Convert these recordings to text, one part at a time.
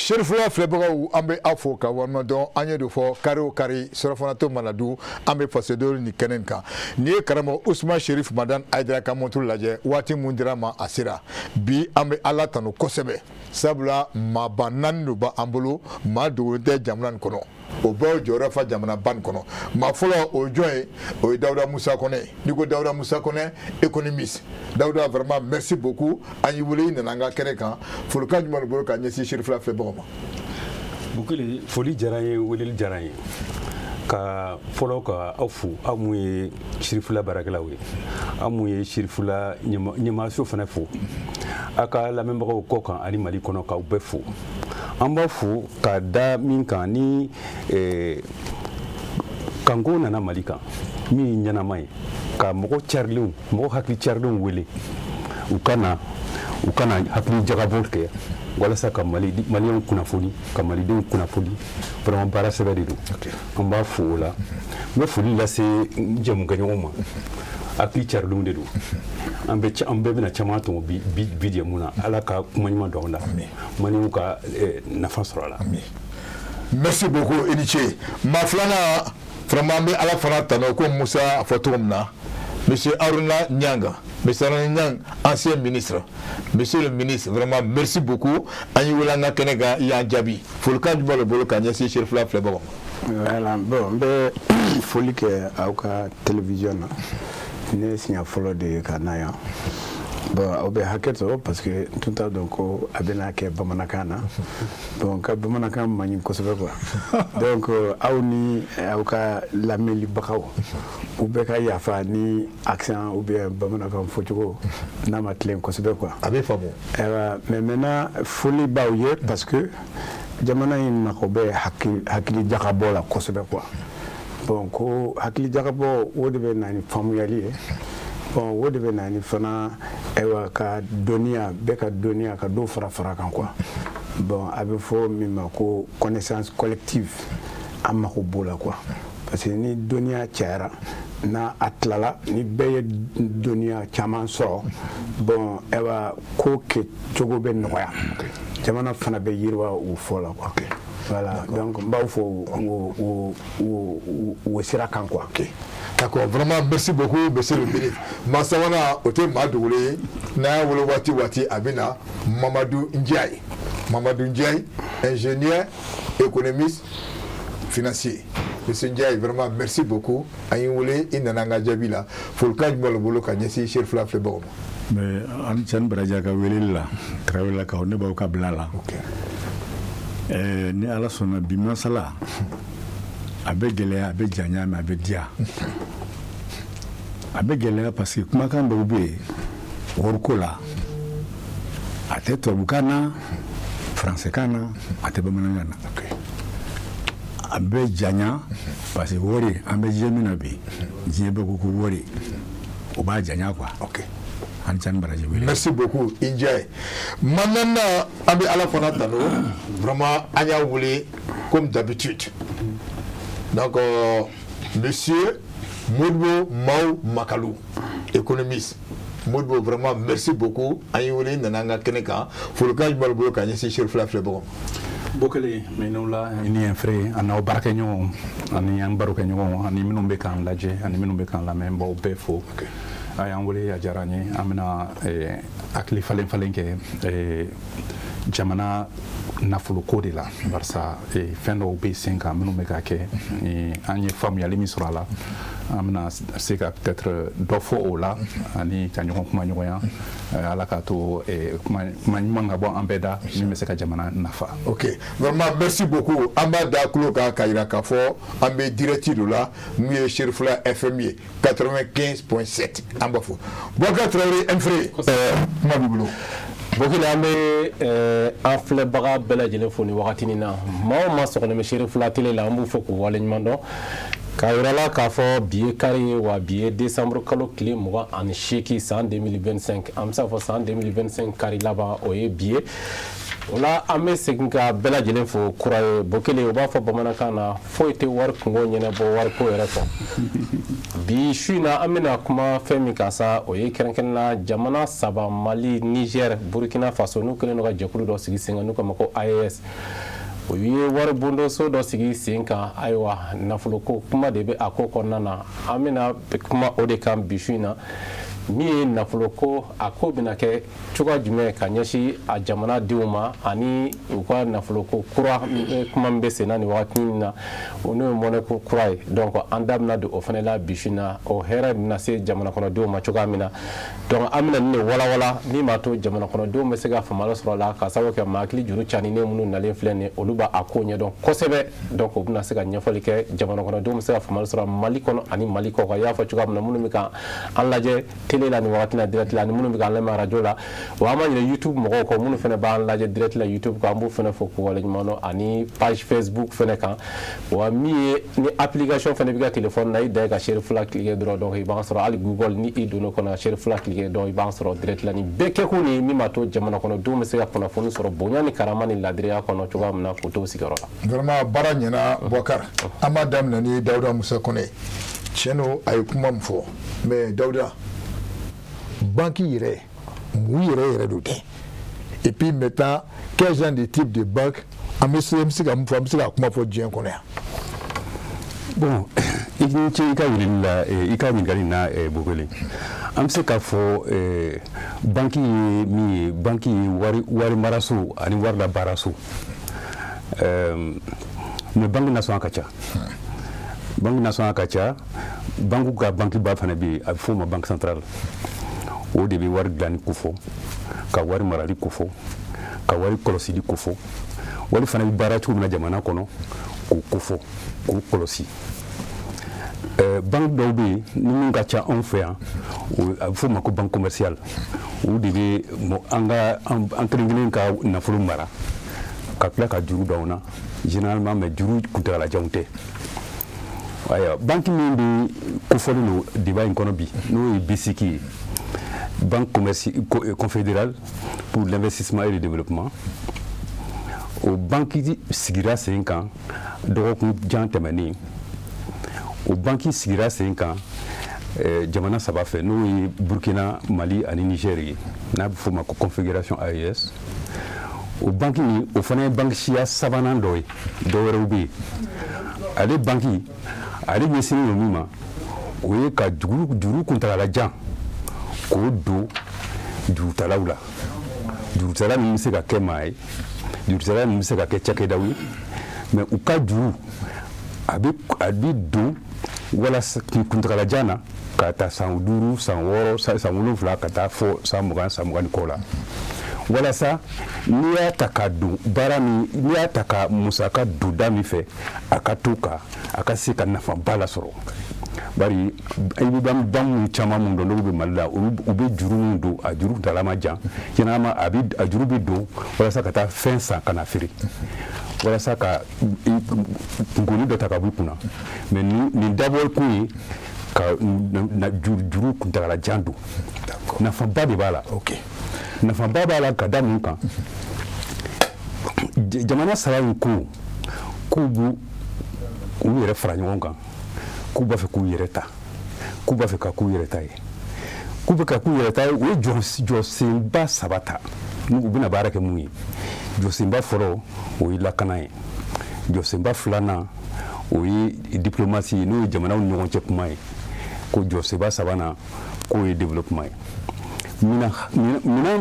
Sherifula filɛbagaw an bɛ aw fo ka walima dɔn an ye de fɔ kari o kari sɔrɔfanatɔ mana dun an bɛ fasodenw ni kɛnɛ kan ni ye karamɔgɔ Usman Sherif Madan Ayidara ka montre lajɛ waati mun dira ma a sera bi an bɛ Ala tanu kosɛbɛ sabula maaba 4 de b'an bolo maa dogolen tɛ jamana in kɔnɔ o bɛɛ jɔyɔrɔ fa jamanaban nin kɔnɔ maa fɔlɔ o ye jɔn ye o ye Dawuda Musa Kɔnɛ n'i ko Dawuda Musa Kɔnɛ économiste Dawuda vraiment merci beaucoup an y'i wele i nana an ka kɛnɛ kan folikan jumɛn de bolo ka ɲɛsin Sherifula filɛbagaw ma. Bukele foli diyara n ye weleli diyara n ye ka fɔlɔ ka aw fo aw mun ye Sherifula baarakɛlaw ye aw mun ye Sherifula ɲɛmaaso fana fo aw ka lamɛnbagaw kɔ kan ani Mali kɔnɔ k'aw bɛɛ fo an b'a fo ka da min kan ni kanko nana Mali kan min ye ɲɛnama ye ka mɔgɔ carilenw mɔgɔ hakili carilenw wele u kana hakili jagabɔ kɛ walasa ka Maliɲɛnw kunnafoni ka Malidenw kunnafoni vraiment baara sɛbɛ de don an b'a fo o la n bɛ foli lase jɛmukɛɲɔgɔnw ma hakili carilenw de don an bɛɛ bɛna caman tɔmɔ bi de mun na Ala ka kuma ɲuman don an la Maliɲɛnw ka nafa sɔrɔ a la. Merci beaucoup i ni ce maa filanan vraiment an bɛ Ala fana tanu ko Musa a fɔ cogo min na Monsieur Haruna Niang, Monsieur Haruna Niang, ancien ministre. Monsieur le ministre, vraiment merci beaucoup. An yi wele an ka kɛnɛ kan i y'an jaabi. Folikan jumɛn de bolo ka ɲɛsin Sherifula filɛbagaw ma. Voilà, bon, n bɛ foli kɛ aw ka télévision na. Ne siɲɛ fɔlɔ de ye ka na yan. Bon, aw bɛ hakɛ to parce que tun t'a dɔn ko a bɛna kɛ bamanankan na. Donc ka bamanankan man ɲi kosɛbɛ quoi. Donc aw ni aw ka lamɛnlibagaw u bɛɛ ka yafa ni accent ou bien bamanankan fɔcogo n'a ma tilen kosɛbɛ quoi. A bɛ faamu. Mais maintenant foli b'aw ye parce que jamana in mako bɛ hakili jagabɔ la kosɛbɛ quoi. Bon ko hakili jagabɔ o de bɛ na ni faamuyali ye. Bon o de bɛ na ni fana ka dɔnniya bɛɛ ka dɔnniya ka dɔ fara kan quoi. Bon a bɛ fɔ min ma ko connaissance collective an mako b'o la quoi. Parce que ni dɔnniya cayara n'a a tilala ni bɛɛ ye dɔnniya caman sɔrɔ bon ko kɛcogo bɛ nɔgɔya jamana fana bɛ yiriwa o fɔ la quoi. Voilà donc n b'aw fo o sira kan quoi. D'accord, vraiment merci beaucoup monsieur le ministre. Maa sabanan o tɛ maa dogolen ye n'a y'a wele waati a bɛ na Mamadou Ndiaye. Mamadou Ndiaye, ingénieur, économiste, financier. Monsieur Ndiaye, vraiment merci beaucoup. An yi wele i nana an ka jaabi la. Folikan jumɛn de bolo ka ɲɛsin Sherifula filɛbagaw ma. Mais an Cani Baraji ka weleli la tarawele la kaw ne b'aw ka bila la. Ni Ala sɔnna bi masala a bɛ gɛlɛya a bɛ janya mais a bɛ diya. A bɛ gɛlɛya parce que kumakan dɔw bɛ yen wariko la a tɛ tubabukan na faransɛkan na a tɛ bamanankan na. A bɛ janya parce que wari an bɛ diɲɛ min na bi diɲɛ bɛɛ ko wari o b'a janya quoi. An Cani Baraji wele. Merci beaucoup Ndiaye. Maintenant an bɛ Ala fana tanu vraiment an y'a wele comme d'habitude. Donc monsieur Modibo Maw Makalou, économiste. Modibo vraiment merci beaucoup. An yi wele nana an ka kɛnɛ kan folikan jumɛn de bolo ka ɲɛsin Sherifula filɛbagaw ma. Bukele minnu la i ni Enfré ani aw baarakɛɲɔgɔnw ani an barokɛɲɔgɔnw ani minnu bɛ k'an lajɛ ani minnu bɛ k'an lamɛn n b'aw bɛɛ fo. A y'an wele a diyara n ye an bɛna hakili falen kɛ jamana nafoloko de la barisa fɛn dɔw bɛ sen kan minnu bɛ ka kɛ an ye faamuyali min sɔrɔ a la an bɛna se ka peut-être dɔ fɔ o la ani ka ɲɔgɔn kuma ɲɔgɔnya Ala k'a to kuma ɲuman ka bɔ an bɛɛ da min bɛ se ka jamana nafa. Ok, vraiment merci beaucoup. An b'a da tulo kan k'a jira k'a fɔ an bɛ direct de la min ye Sherifula FM ye 95.7 an b'a fɔ. Boubacar Traoré Enfré kuma b'i bolo. Bukele an bɛ an filɛbaga bɛɛ lajɛlen fo ni wagatinin na maa o maa sɔgɔlen bɛ Sherifula télé la an b'u fɔ k'u waleɲuman dɔn k'a yirala k'a fɔ bi ye kari ye wa bi ye décembre kalo tile 28 san 2025 an bɛ se k'a fɔ san 2025 kari laban o ye bi ye o la an bɛ segin ka bɛɛ lajɛlen fo kura ye Bokele o b'a fɔ bamanankan na foyi tɛ wari kungo ɲɛnabɔ wariko yɛrɛ kɔ bi su in na an bɛna kuma fɛn min kan sa o ye kɛrɛnkɛrɛnnenya jamana 3 Mali Niger Burkina Faso n'u kɛlen don ka jɛkulu dɔ sigi sen kan n'u k'a ma ko AES o ye wari bondoso dɔ sigi sen kan ayiwa nafoloko kuma de bɛ a ko kɔnɔna na an bɛna kuma o de kan bi su in na min ye nafoloko a ko bɛna kɛ cogoya jumɛn ka ɲɛsin a jamana denw ma ani u ka nafoloko kura kuma min bɛ sen na nin wagati in na o n'o ye mɔnɛko kura ye donc an da bɛna don o fana la bi su in na o hɛrɛ bɛna se jamana kɔnɔdenw ma cogoya min na donc an bɛna nin de walawala min b'a to jamana kɔnɔdenw bɛ se ka faamuyali sɔrɔ a la ka sababu kɛ maa hakili juru caninen minnu nalen filɛ nin ye olu b'a ko ɲɛdɔn kosɛbɛ donc o bɛna se ka ɲɛfɔli kɛ jamana kɔnɔdenw bɛ se ka faamuyali sɔrɔ Mali kɔnɔ ani Mali kɔ kan i y'a fɔ cogoya min na minnu bɛ ka an lajɛ télé la ni wagati na direct la ni minnu bɛ k'an lamɛn radio la wa an ma ɲinɛ YouTube mɔgɔw kɔ minnu fana b'an lajɛ direct la YouTube kan an b'u fana fɔ k'u waleɲuman dɔn ani page Facebook fana kan wa min ye ni application fana b'i ka téléphone na i da ye ka share fila cliquer dɔrɔn donc i b'an sɔrɔ hali Google ni i donn'o kɔnɔ ka share fila cliquer dɔrɔn i b'an sɔrɔ direct la ni bɛɛ kɛkun ni min b'a to jamana kɔnɔdenw bɛ se ka kunnafoni sɔrɔ bonya ni karama ni ladiriya kɔnɔ cogoya min na k'u to sigiyɔrɔ la. Vraiment baara ɲɛna Boubacar an b'a daminɛ ni Dawuda Musa Kɔnɛ tiɲɛ don a ye kuma min fɔ mais Dawuda banque yɛrɛ mun yɛrɛ don tɛ et puis maintenant quel genre de type de banque an bɛ se ka mun fɔ an bɛ se ka kuma fɔ diɲɛ kɔnɔ yan. Bon i ni ce i ka ɲininkali la i ka ɲininkali na Bokele an bɛ se k'a fɔ banque ye min ye banque ye wari maraso ani wari labaaraso mais banque nationale ka ca banque nationale ka ca banque ka banque ba fana bɛ yen a bɛ f'o ma banque centrale o de bɛ wari dilanni ko fɔ ka wari marali ko fɔ ka wari kɔlɔsili ko fɔ wari fana bɛ baara cogo min na jamana kɔnɔ k'o ko fɔ k'o kɔlɔsi banque dɔw bɛ yen ni min ka ca anw fɛ yan a bɛ f'o ma ko banque commerciale o de bɛ an kelen-kelen ka nafolo mara ka tila ka juru d'anw na généralement mais juru kuntagalajanw tɛ ayiwa banque min bɛ kofɔlen don débat in kɔnɔ bi n'o ye BCK ye Banque confédérale pour l'investissement et le développement o banque sigira sen kan dɔgɔkun jan tɛmɛnen o banque sigira sen kan jamana 3 fɛ n'o ye Burkina Mali ani Niger ye n'a bɛ f'o ma ko confédération AES o banque ni o fana ye banque siya 3nan dɔ ye dɔ wɛrɛw bɛ yen ale banque ale ɲɛsinnen don min ma o ye ka juru kuntagalajan k'o don jurutalaw la jurutala min bɛ se ka kɛ maa ye jurutala min bɛ se ka kɛ cakɛdaw ye mais u ka juru a bɛ don walasa kuntagalajan na ka taa san 5 san 6 san 7 ka taa fɔ san 20 san 20 kɔ la walasa n'i y'a ta ka don baara min n'i y'a ta ka musaka don da min fɛ a ka to ka a ka se ka nafaba la sɔrɔ bari i bɛ banque caman mun dɔn n'olu bɛ Mali la u bɛ juru min don a juru kuntagala jan généralement a juru bɛ don walasa ka taa fɛn san ka na feere walasa ka kunkoni dɔ ta ka bɔ i kunna mais nin dabɔli kun ye ka juru kuntagala jan don nafaba de b'a la nafaba b'a la ka da mun kan jamana 3 in k'u b'u yɛrɛ fara ɲɔgɔn kan k'u b'a fɛ k'u yɛrɛ ta k'u b'a fɛ ka k'u yɛrɛ ta ye k'u bɛ ka k'u yɛrɛ ta ye o ye jɔsenba 3 ta u bɛna baara kɛ mun ye jɔsenba fɔlɔ o ye lakana ye jɔsenba 2nan o ye diplomasi ye n'o ye jamanaw ni ɲɔgɔn cɛ kuma ye ko jɔsenba 3nan k'o ye développement ye mina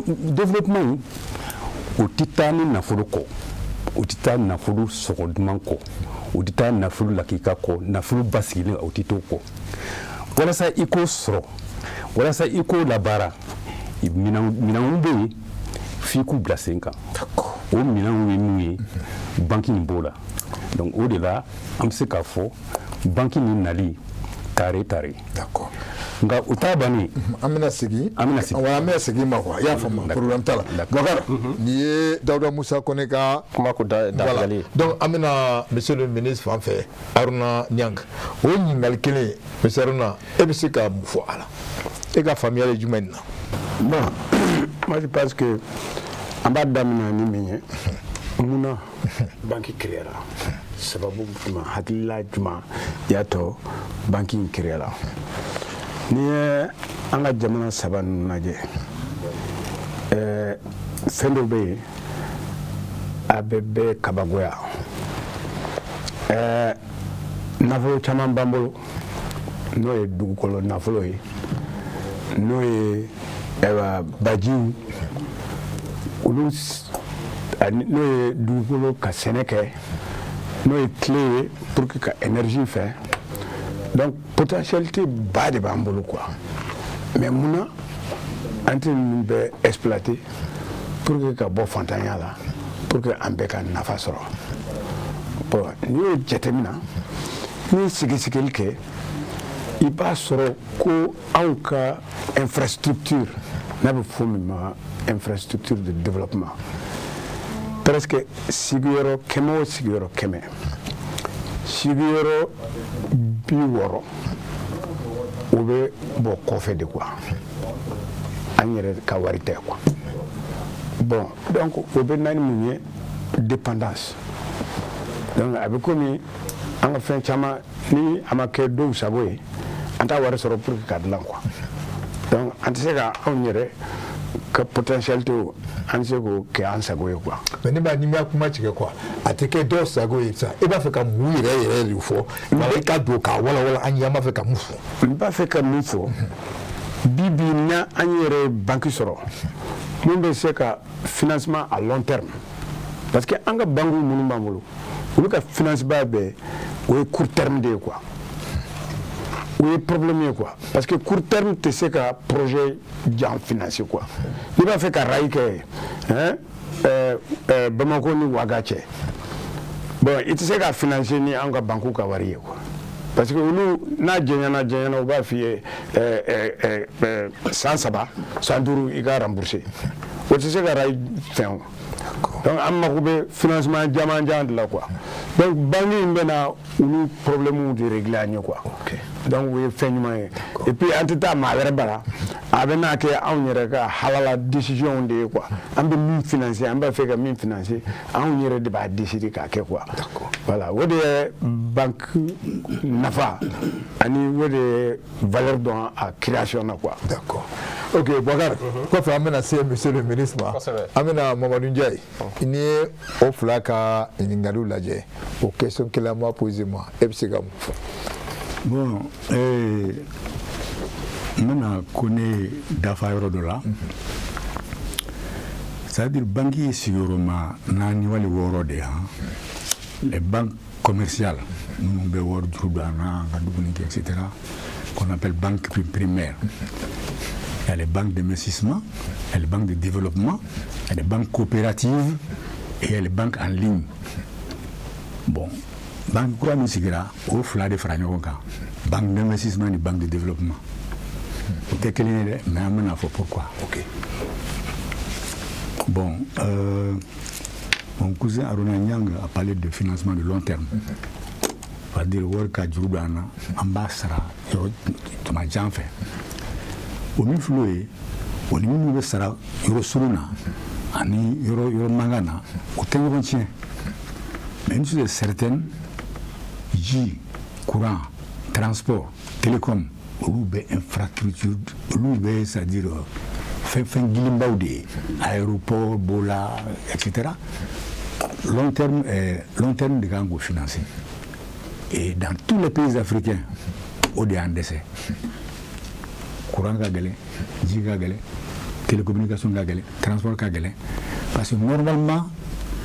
développement o tɛ taa ni nafolo kɔ o tɛ taa nafolo sɔgɔ duman kɔ o tɛ taa nafolo lakika kɔ nafolo basigilen o tɛ t'o kɔ walasa i k'o sɔrɔ walasa i k'o labaara minɛnw bɛ yen f'i k'u bila sen kan o minɛnw ye min ye banque nin b'o la donc o de la an bɛ se k'a fɔ banque nin nali tare. D'accord. nka u t'a banni an bɛna segin wa an bɛna segin ma quoi i y'a faamu problème t'a la Boubacar nin ye Dawuda Musa Kone ka kuma ko dagali donc an bɛna monsieur le ministre fan fɛ Haruna Niang o ɲininkali kelen monsieur Haruna e bɛ se ka mun fɔ a la e ka faamuyali ye jumɛn na bon moi je pense que an b'a daminɛ ni min ye munna banque créera sababu jumɛn hakilila jumɛn y'a to banque in créera n'i ye an ka jamana saba ninnu lajɛ fɛn dɔ bɛ yen a bɛɛ bɛ kabakoya nafolo caman b'an bolo n'o ye dugukolo nafolo ye n'o ye bajiw olu n'o ye dugukolo ka sɛnɛ kɛ n'o ye tile ye pour que ka énergie fɛ donc potentialité ba de b'an bolo quoi mais munna an tɛ ninnu bɛɛ exploiter pour que ka bɔ fantanya la pour que an bɛɛ ka nafa sɔrɔ bon n'i y'o jateminɛ n'i ye sigisigili kɛ i b'a sɔrɔ ko anw ka infrastructure n'a bɛ fɔ min ma infrastructure de développement presque sigiyɔrɔ kɛmɛ o sigiyɔrɔ kɛmɛ sigiyɔrɔ 60 o bɛ bɔ kɔfɛ de quoi an yɛrɛ ka wari tɛ quoi bon donc o bɛ na ni mun ye dépendance donc a bɛ komi an ka fɛn caman ni a ma kɛ dɔw sago ye an t'a wari sɔrɔ pour que ka dilan quoi donc an tɛ se ka anw yɛrɛ ka potentialité an tɛ se k'o kɛ an sago ye quoi. mais ne b'a ni ma kuma tigɛ quoi a tɛ kɛ dɔw sago ye sa e b'a fɛ ka mun yɛrɛ de fɔ wala i ka don k'a walawala an ɲɛ an b'a fɛ ka mun fɔ. n b'a fɛ ka min fɔ bi bi na an yɛrɛ ye banque sɔrɔ mun bɛ se ka financement à long terme parce que an ka banque minnu b'an bolo olu ka financement bɛɛ o ye court terme de ye quoi. o ye problème ye quoi parce que court terme tɛ se ka projet jan financer quoi n'i b'a fɛ ka rail kɛ Bamako ni Ouaga cɛ bon i tɛ se ka financer ni an ka banque ka wari ye quoi parce que olu n'a jɛɲana u b'a f'i ye san 3 san 5 i ka rembourser o tɛ se ka rail fɛn o donc an mako bɛ financement caman de la quoi donc banque in bɛna olu problème de régler an ye quoi donc o ye fɛn ɲuman ye et puis an tɛ taa maa wɛrɛ bara a bɛ n'a kɛ anw yɛrɛ ka halala décision de ye quoi an bɛ min financer an b'a fɛ ka min financer anw yɛrɛ de b'a décider k'a kɛ quoi voilà o de ye banque nafa ani o de ye valeur dɔn a création na quoi. d'accord ok Boubacar kɔfɛ an bɛna se monsieur le ministre ma an bɛna Mamadou Ndiaye ni ye o fila ka ɲininkaliw lajɛ o question kelen an b'a poser ma e bɛ se ka mun fɔ. bon n bɛna Kone dafa yɔrɔ dɔ la c'est à dire banque ye sigiyɔrɔma 4 wali 6 de yan les banques commerciales minnu bɛ wari juru don an na ka dumuni kɛ etc qu'on appelle banque primaire. Il y a les banques d'investissement, il y a les banques de développement, il y a les banques coopératives et il y a les banques en ligne. Bon, banque kura min sigira o fila de fara ɲɔgɔn kan banque d'investissement ni banque de développement o tɛ kelen ye dɛ mais an bɛna fɔ pourquoi. ok bon mon cousin Haruna Niang a parlé de financement de long terme. C'est-à-dire wari ka juru don an na an b'a sara yɔrɔ tuma jan fɛ o min filɛ o ye o ni minnu bɛ sara yɔrɔ surun na ani yɔrɔ mankan na o tɛ ɲɔgɔn tiɲɛ mais une chose est certaine ji courant transport télécom olu bɛ infrastructure olu bɛ c'est-à-dire fɛn gilinbaw de ye aéroport b'o la etc. long terme de kan k'o financer et dans tous les pays africains o de y'an dɛsɛ courant ka gɛlɛn ji ka gɛlɛn télécommunication ka gɛlɛn transport ka gɛlɛn parce que normalement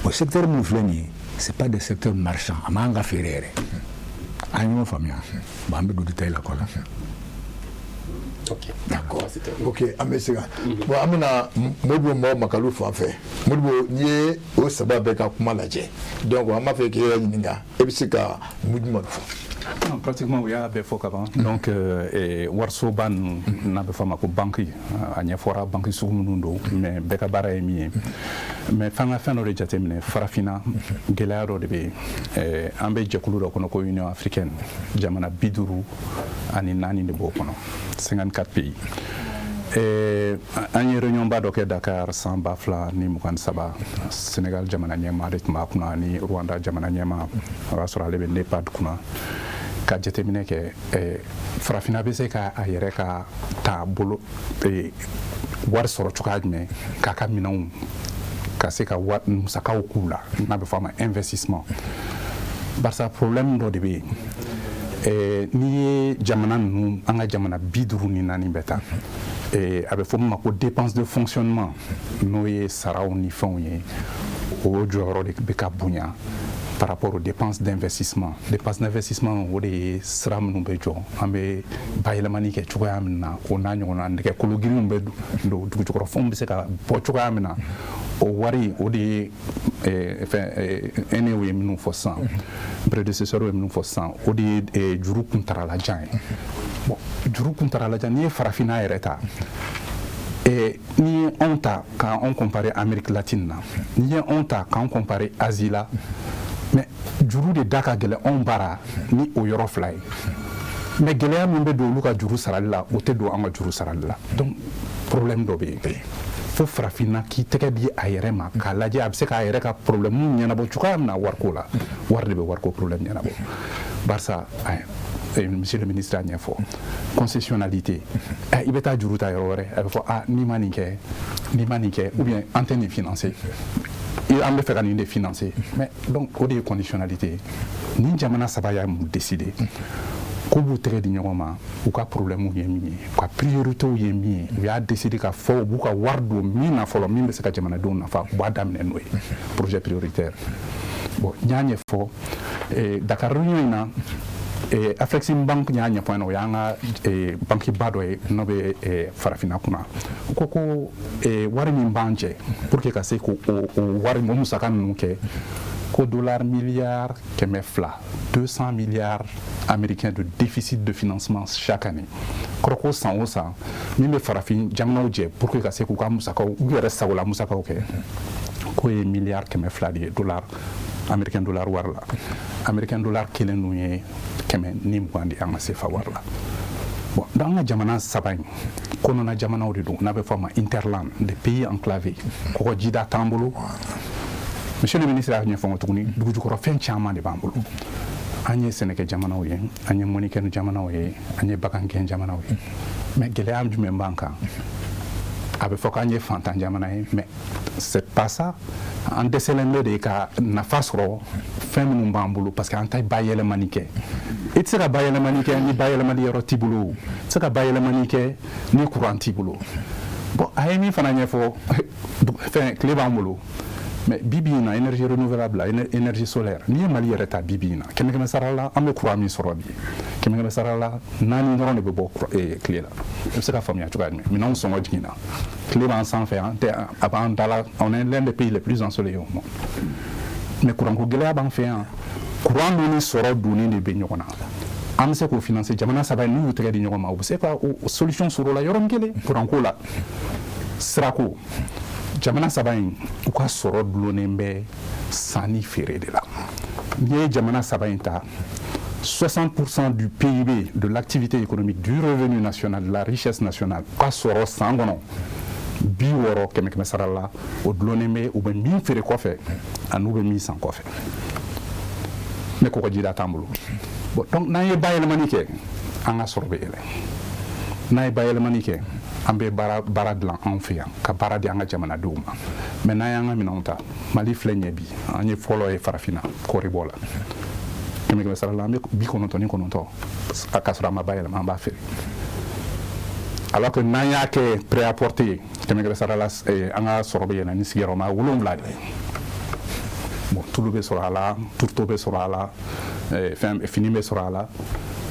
au secteur min filɛ nin ye c'est pas des secteurs marchands a man ka feere yɛrɛ an ɲɔgɔn faamuya bon an bɛ don détail la kɔnɔ. ok d'accord ok an bɛ se ka bon an bɛna Modibo Mao Makalu fan fɛ Modibo n'i ye o saba bɛɛ ka kuma lajɛ donc an b'a fɛ k'e yɛrɛ ɲininka e bɛ se ka mun jumɛn fɔ. Non, pratiquement, il y a des fois qu'avant. Donc, Warsaw ban n'a pas fait ma banque, à Niafora, banque sur Mundo, mais Bekabara est mis. Mais fin de l'été, Farafina, Gelaro de Ambe Jakulu, Konoko Union africaine, Jamana Biduru, Aninani de Bokono, 54 pays. Et une réunion à Dakar, sans Bafla, ni Moukan Saba, Sénégal, Jamana Niama, Ritma, ni Rwanda, Jamana Niama, Rasura Lebe, Nepad Kuna. Ka jateminɛ kɛ farafina bɛ se ka a yɛrɛ ka taabolo wari sɔrɔ cogoya jumɛn k'a ka minɛnw ka se ka musakaw k'u la n'a bɛ fɔ a ma investissement barisa problème dɔ de bɛ yen n'i ye jamana ninnu an ka jamana 54 bɛ ta a bɛ fɔ min ma ko dépense de fonctionnement n'o ye saraw ni fɛnw ye o jɔyɔrɔ de bɛ ka bonya par rapport aux dépenses d'investissement. Dépenses d'investissement, on est sram nous bejo, on est baïlamani qui est chouka amna, on a on a des cologines bedo, du choukrofon biseka, pochuka amna, au wari, au de, anyway nous faisons, prédécesseur nous faisons, au de juru kuntara la jain. Bon, juru kuntara la jain, ni farafina ereta. Et ni honte quand on compare Amérique latine, ni honte quand on compare Asie là. Mais juru de daka gele on bara ni o yoro fly mais gele min be do luka juru saralla o te do anga juru saralla donc problème do be fo farafina ki tege bi ayere ma ka laje abse ka ayere ka problème mun nyana bo chuka na warko la warde be warko problème nyana bo barça monsieur le ministre a nyefo concessionnalité il beta juru ta yoro re il faut ni manike ou bien antenne financière il a fait gagner des financiers mais donc au des conditionnalités ni jamana sabaya mu décider ko bu tere di ñoma ou ka problème ou yemi ko priorité ou yemi il a décidé ka fo bu ka wardo mina folo min be se ka jamana do na fa ba damne noy projet prioritaire bon ñañe fo Dakar réunion et Afrexim Bank ñañe point no yanga banki bado no be farafina kuna koko wari min banje pour que ka se ko wari mo musaka nuke ko dollar milliard keme fla 200 milliards américains de déficit de financement chaque année kroko san o san min be farafin jamna je pour que ka se ko ka musaka ou resta wala musaka o ke ko milliard keme fla de dollar American dollar warla American dollar kelen nu ye keme ni mwandi anga sefa warla bon dans la jamana sabay kono na jamana o do na be forma interland des pays enclavés ko jida tambolo monsieur le ministre a ñefo tuguni dugu ko fen chama de bambolo anye seneke jamana o ye anye monike no jamana o ye anye bakanke jamana o ye mais gele am jume banka abe fo kanye fantan jamana ye mais c'est pas ça en décelende de ka nafa sɔrɔ fɛn minnu b'an bolo parce que an ta bayɛlɛmani kɛ i tɛ se ka bayɛlɛmani kɛ ni bayɛlɛmani yɔrɔ t'i bolo i tɛ se ka bayɛlɛmani kɛ ni courant t'i bolo bon a ye min fana ɲɛfɔ fɛn tile b'an bolo mais bibi in na énergie renouvelable énergie solaire n'i ye Mali yɛrɛ ta bibi in na kɛmɛ sara la an bɛ courant min sɔrɔ bi kɛmɛ sara la naani dɔrɔn de bɛ bɔ tile la i bɛ se ka faamuya cogoya jumɛn minɛnw sɔngɔ jiginna tile b'an sanfɛ an tɛ a b'an da la on est l'un des pays les plus ensoleillés au monde mais courant ko gɛlɛya b'an fɛ yan courant donni sɔrɔ donni de bɛ ɲɔgɔn na an bɛ se k'o financer jamana saba n'u y'u tɛgɛ di ɲɔgɔn ma u bɛ se ka solution sɔrɔ o la yɔrɔnin kelen courant ko la sirako jamana saba in u ka sɔrɔ dulonnen bɛ sanni feere de la n'i ye jamana saba in ta 60% du PIB, de l'activité économique, du revenu national, de la richesse nationale, ka sɔrɔ san kɔnɔ bi wɔɔrɔ kɛmɛ sara la o dulonnen bɛ u bɛ min feere kɔfɛ ani u bɛ min san kɔfɛ ne kɔgɔjida t'an bolo bon donc n'an ye bayɛlɛmani kɛ an ka sɔrɔ bɛ yɛlɛ n'a ye bayɛlɛmani kɛ an bɛ baara dilan anw fɛ yan ka baara di an ka jamanadenw ma mais n'an y'an ka minɛnw ta Mali filɛ ɲɛ bi an ye fɔlɔ ye farafinna kɔɔri bɔ la kɛmɛ sara la an bɛ 99 a ka sɔrɔ an ma bayɛlɛma an b'a feere alors que n'an y'a kɛ pré-apporté ye kɛmɛ sara la an ka sɔrɔ bɛ yɛlɛ ni sigiyɔrɔma 7 de bon tulu bɛ sɔrɔ a la turto bɛ sɔrɔ a la fini bɛ sɔrɔ a la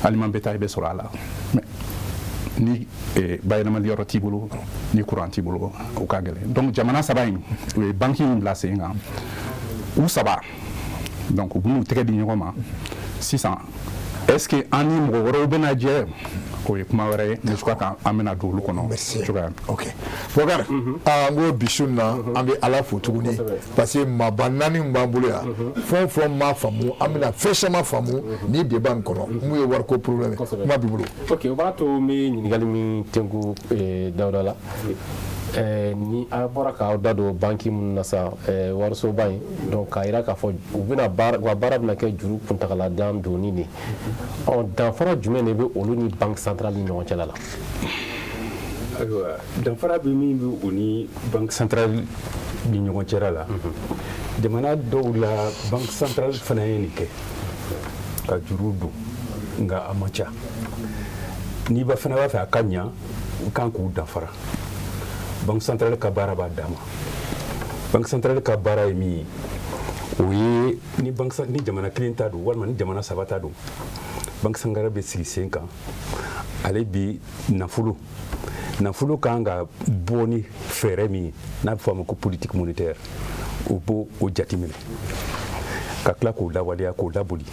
aliment bétail bɛ sɔrɔ a la mais ni bayɛlɛmali yɔrɔ t'i bolo ni courant t'i bolo o ka gɛlɛn donc jamana saba in u ye banque in bila sen kan u saba donc u b'u tɛgɛ di ɲɔgɔn ma sisan est-ce que an ni mɔgɔ wɛrɛw bɛna jɛ o ye kuma wɛrɛ ye mais je crois qu'an bɛna don olu kɔnɔ cogoya. ok Boubacar n ko bi su in na an bɛ Ala fo tuguni parce que maaba 4 min b'an bolo yan fɛn o fɛn m'a faamu an bɛna fɛn caman faamu ni débat in kɔnɔ mun ye wariko problème kuma b'i bolo. ok o b'a to n bɛ ɲininkali min tɛnku Dawuda la ni a bɔra k'aw da don banki minnu na sa warisoba in donc k'a jira k'a fɔ u bɛna baara bɛna kɛ juru kuntagalajan donni de danfara jumɛn de bɛ olu ni banque centrale ni ɲɔgɔn cɛla la. ayiwa danfara bɛ min bɛ o ni banque centrale ni ɲɔgɔn cɛla la jamana dɔw la banque centrale fana ye nin kɛ ka juru don nka a man ca n'i fana b'a fɛ a ka ɲa u kan k'u danfara. Banque centrale ka baara b'a dama. Banque centrale ka baara ye min ye o ye ni jamana kelen ta don walima ni jamana 3 ta don banque centrale bɛ sigi sen kan ale bi nafolo kan ka bɔ ni fɛɛrɛ min ye n'a bɛ fɔ a ma ko politique monétaire o b'o jateminɛ ka tila k'o lawaleya k'o laboli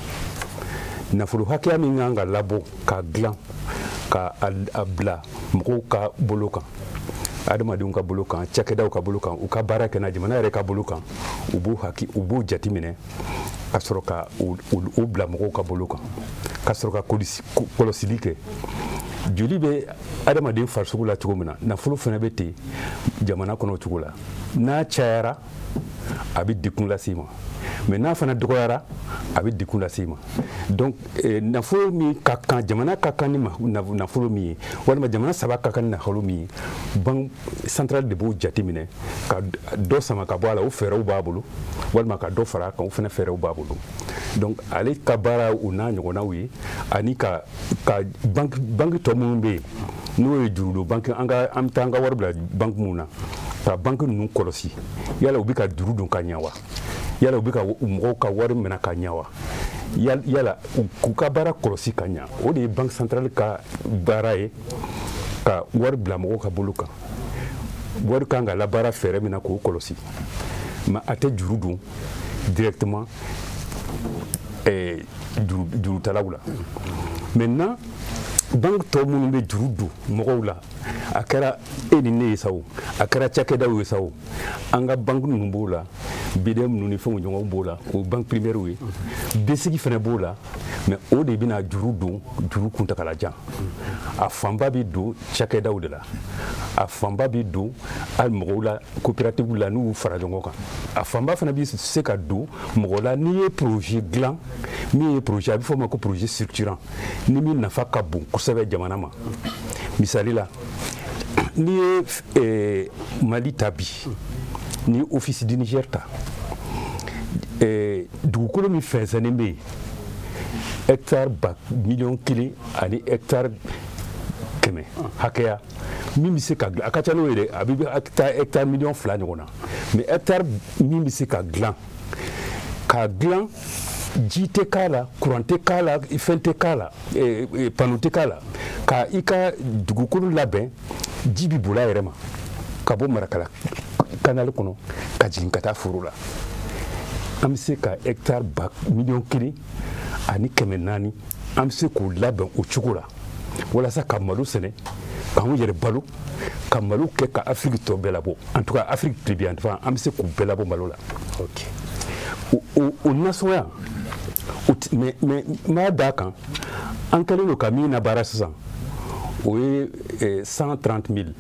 nafolo hakɛya min kan ka labɔ ka dilan ka a bila mɔgɔw ka bolo kan adamadenw ka bolo kan cakɛdaw ka bolo kan u ka baara kɛ na jamana yɛrɛ ka bolo kan u b'o jate minɛ ka sɔrɔ ka o bila mɔgɔw ka bolo kan ka sɔrɔ ka kɔlɔsili kɛ joli bɛ adamaden farisogo la cogo min na nafolo fana bɛ ten jamana kɔnɔ o cogo la n'a cayara a bɛ dekun lase i ma mais n'a fana dɔgɔyara a bɛ dekun lase i ma donc nafolo min ka kan jamana ka kan ni nafolo min ye walima jamana 3 ka kan ni nafolo min ye banque centrale de b'o jate minɛ ka dɔ sama ka bɔ a la o fɛɛrɛw b'a bolo walima ka dɔ fara a kan o fana fɛɛrɛw b'a bolo donc ale ka baara o n'a ɲɔgɔnnaw ye ani ka banque tɔ minnu bɛ yen n'o ye jurudon banque an bɛ taa an ka wari bila banque minnu na ka banque ninnu kɔlɔsi yala u bɛ ka juru don ka ɲɛ wa yala u bɛ ka mɔgɔw ka wari minɛ ka ɲɛ wa yala k'u ka baara kɔlɔsi ka ɲɛ o de ye banque centrale ka baara ye ka wari bila mɔgɔw ka bolo kan wari kan ka labaara fɛɛrɛ min na k'o kɔlɔsi mais a tɛ juru don directement jurutalaw la maintenant banque tɔ minnu bɛ juru don mɔgɔw la a kɛra e ni ne ye sa o a kɛra cakɛdaw ye sa o an ka banque ninnu b'o la BDM ninnu ni fɛnw ɲɔgɔnw b'o la o banque primaires ye besigi fana b'o la mais o de bɛna juru don juru kuntagalajan a fanba bɛ don cakɛdaw de la a fanba bɛ don hali mɔgɔw la coopérative la n'u fara ɲɔgɔn kan a fanba fana bɛ se ka don mɔgɔ la n'i ye projet dilan min ye projet a bɛ fɔ o ma ko projet structurant ni min nafa ka bon kosɛbɛ jamana ma misali la n'i ye Mali ta bi ni office du Niger ta dugukolo min fɛnsɛnnen bɛ yen hectare 1,000,000 ani hectare 100 hakɛya min bɛ se ka dilan a ka ca n'o ye dɛ a bɛ hectare 2,000,000 ɲɔgɔn na mais hectare min bɛ se ka dilan ji tɛ k'a la courant tɛ k'a la fɛn tɛ k'a la panneau tɛ k'a la ka i ka dugukolo labɛn ji bɛ boli a yɛrɛ ma ka bɔ marakala canal kɔnɔ ka jigin ka taa foro la an bɛ se ka hectare 1,000,000 ani 400 an bɛ se k'o labɛn o cogo la walasa ka malo sɛnɛ k'anw yɛrɛ balo ka malo kɛ ka Afrique tɔ bɛɛ labɔ en tout cas Afrique tilebinyanfan an bɛ se k'u bɛɛ labɔ malo la o nasɔnya mais m'a d'a kan an kɛlen don ka min labaara sisan o ye 130,000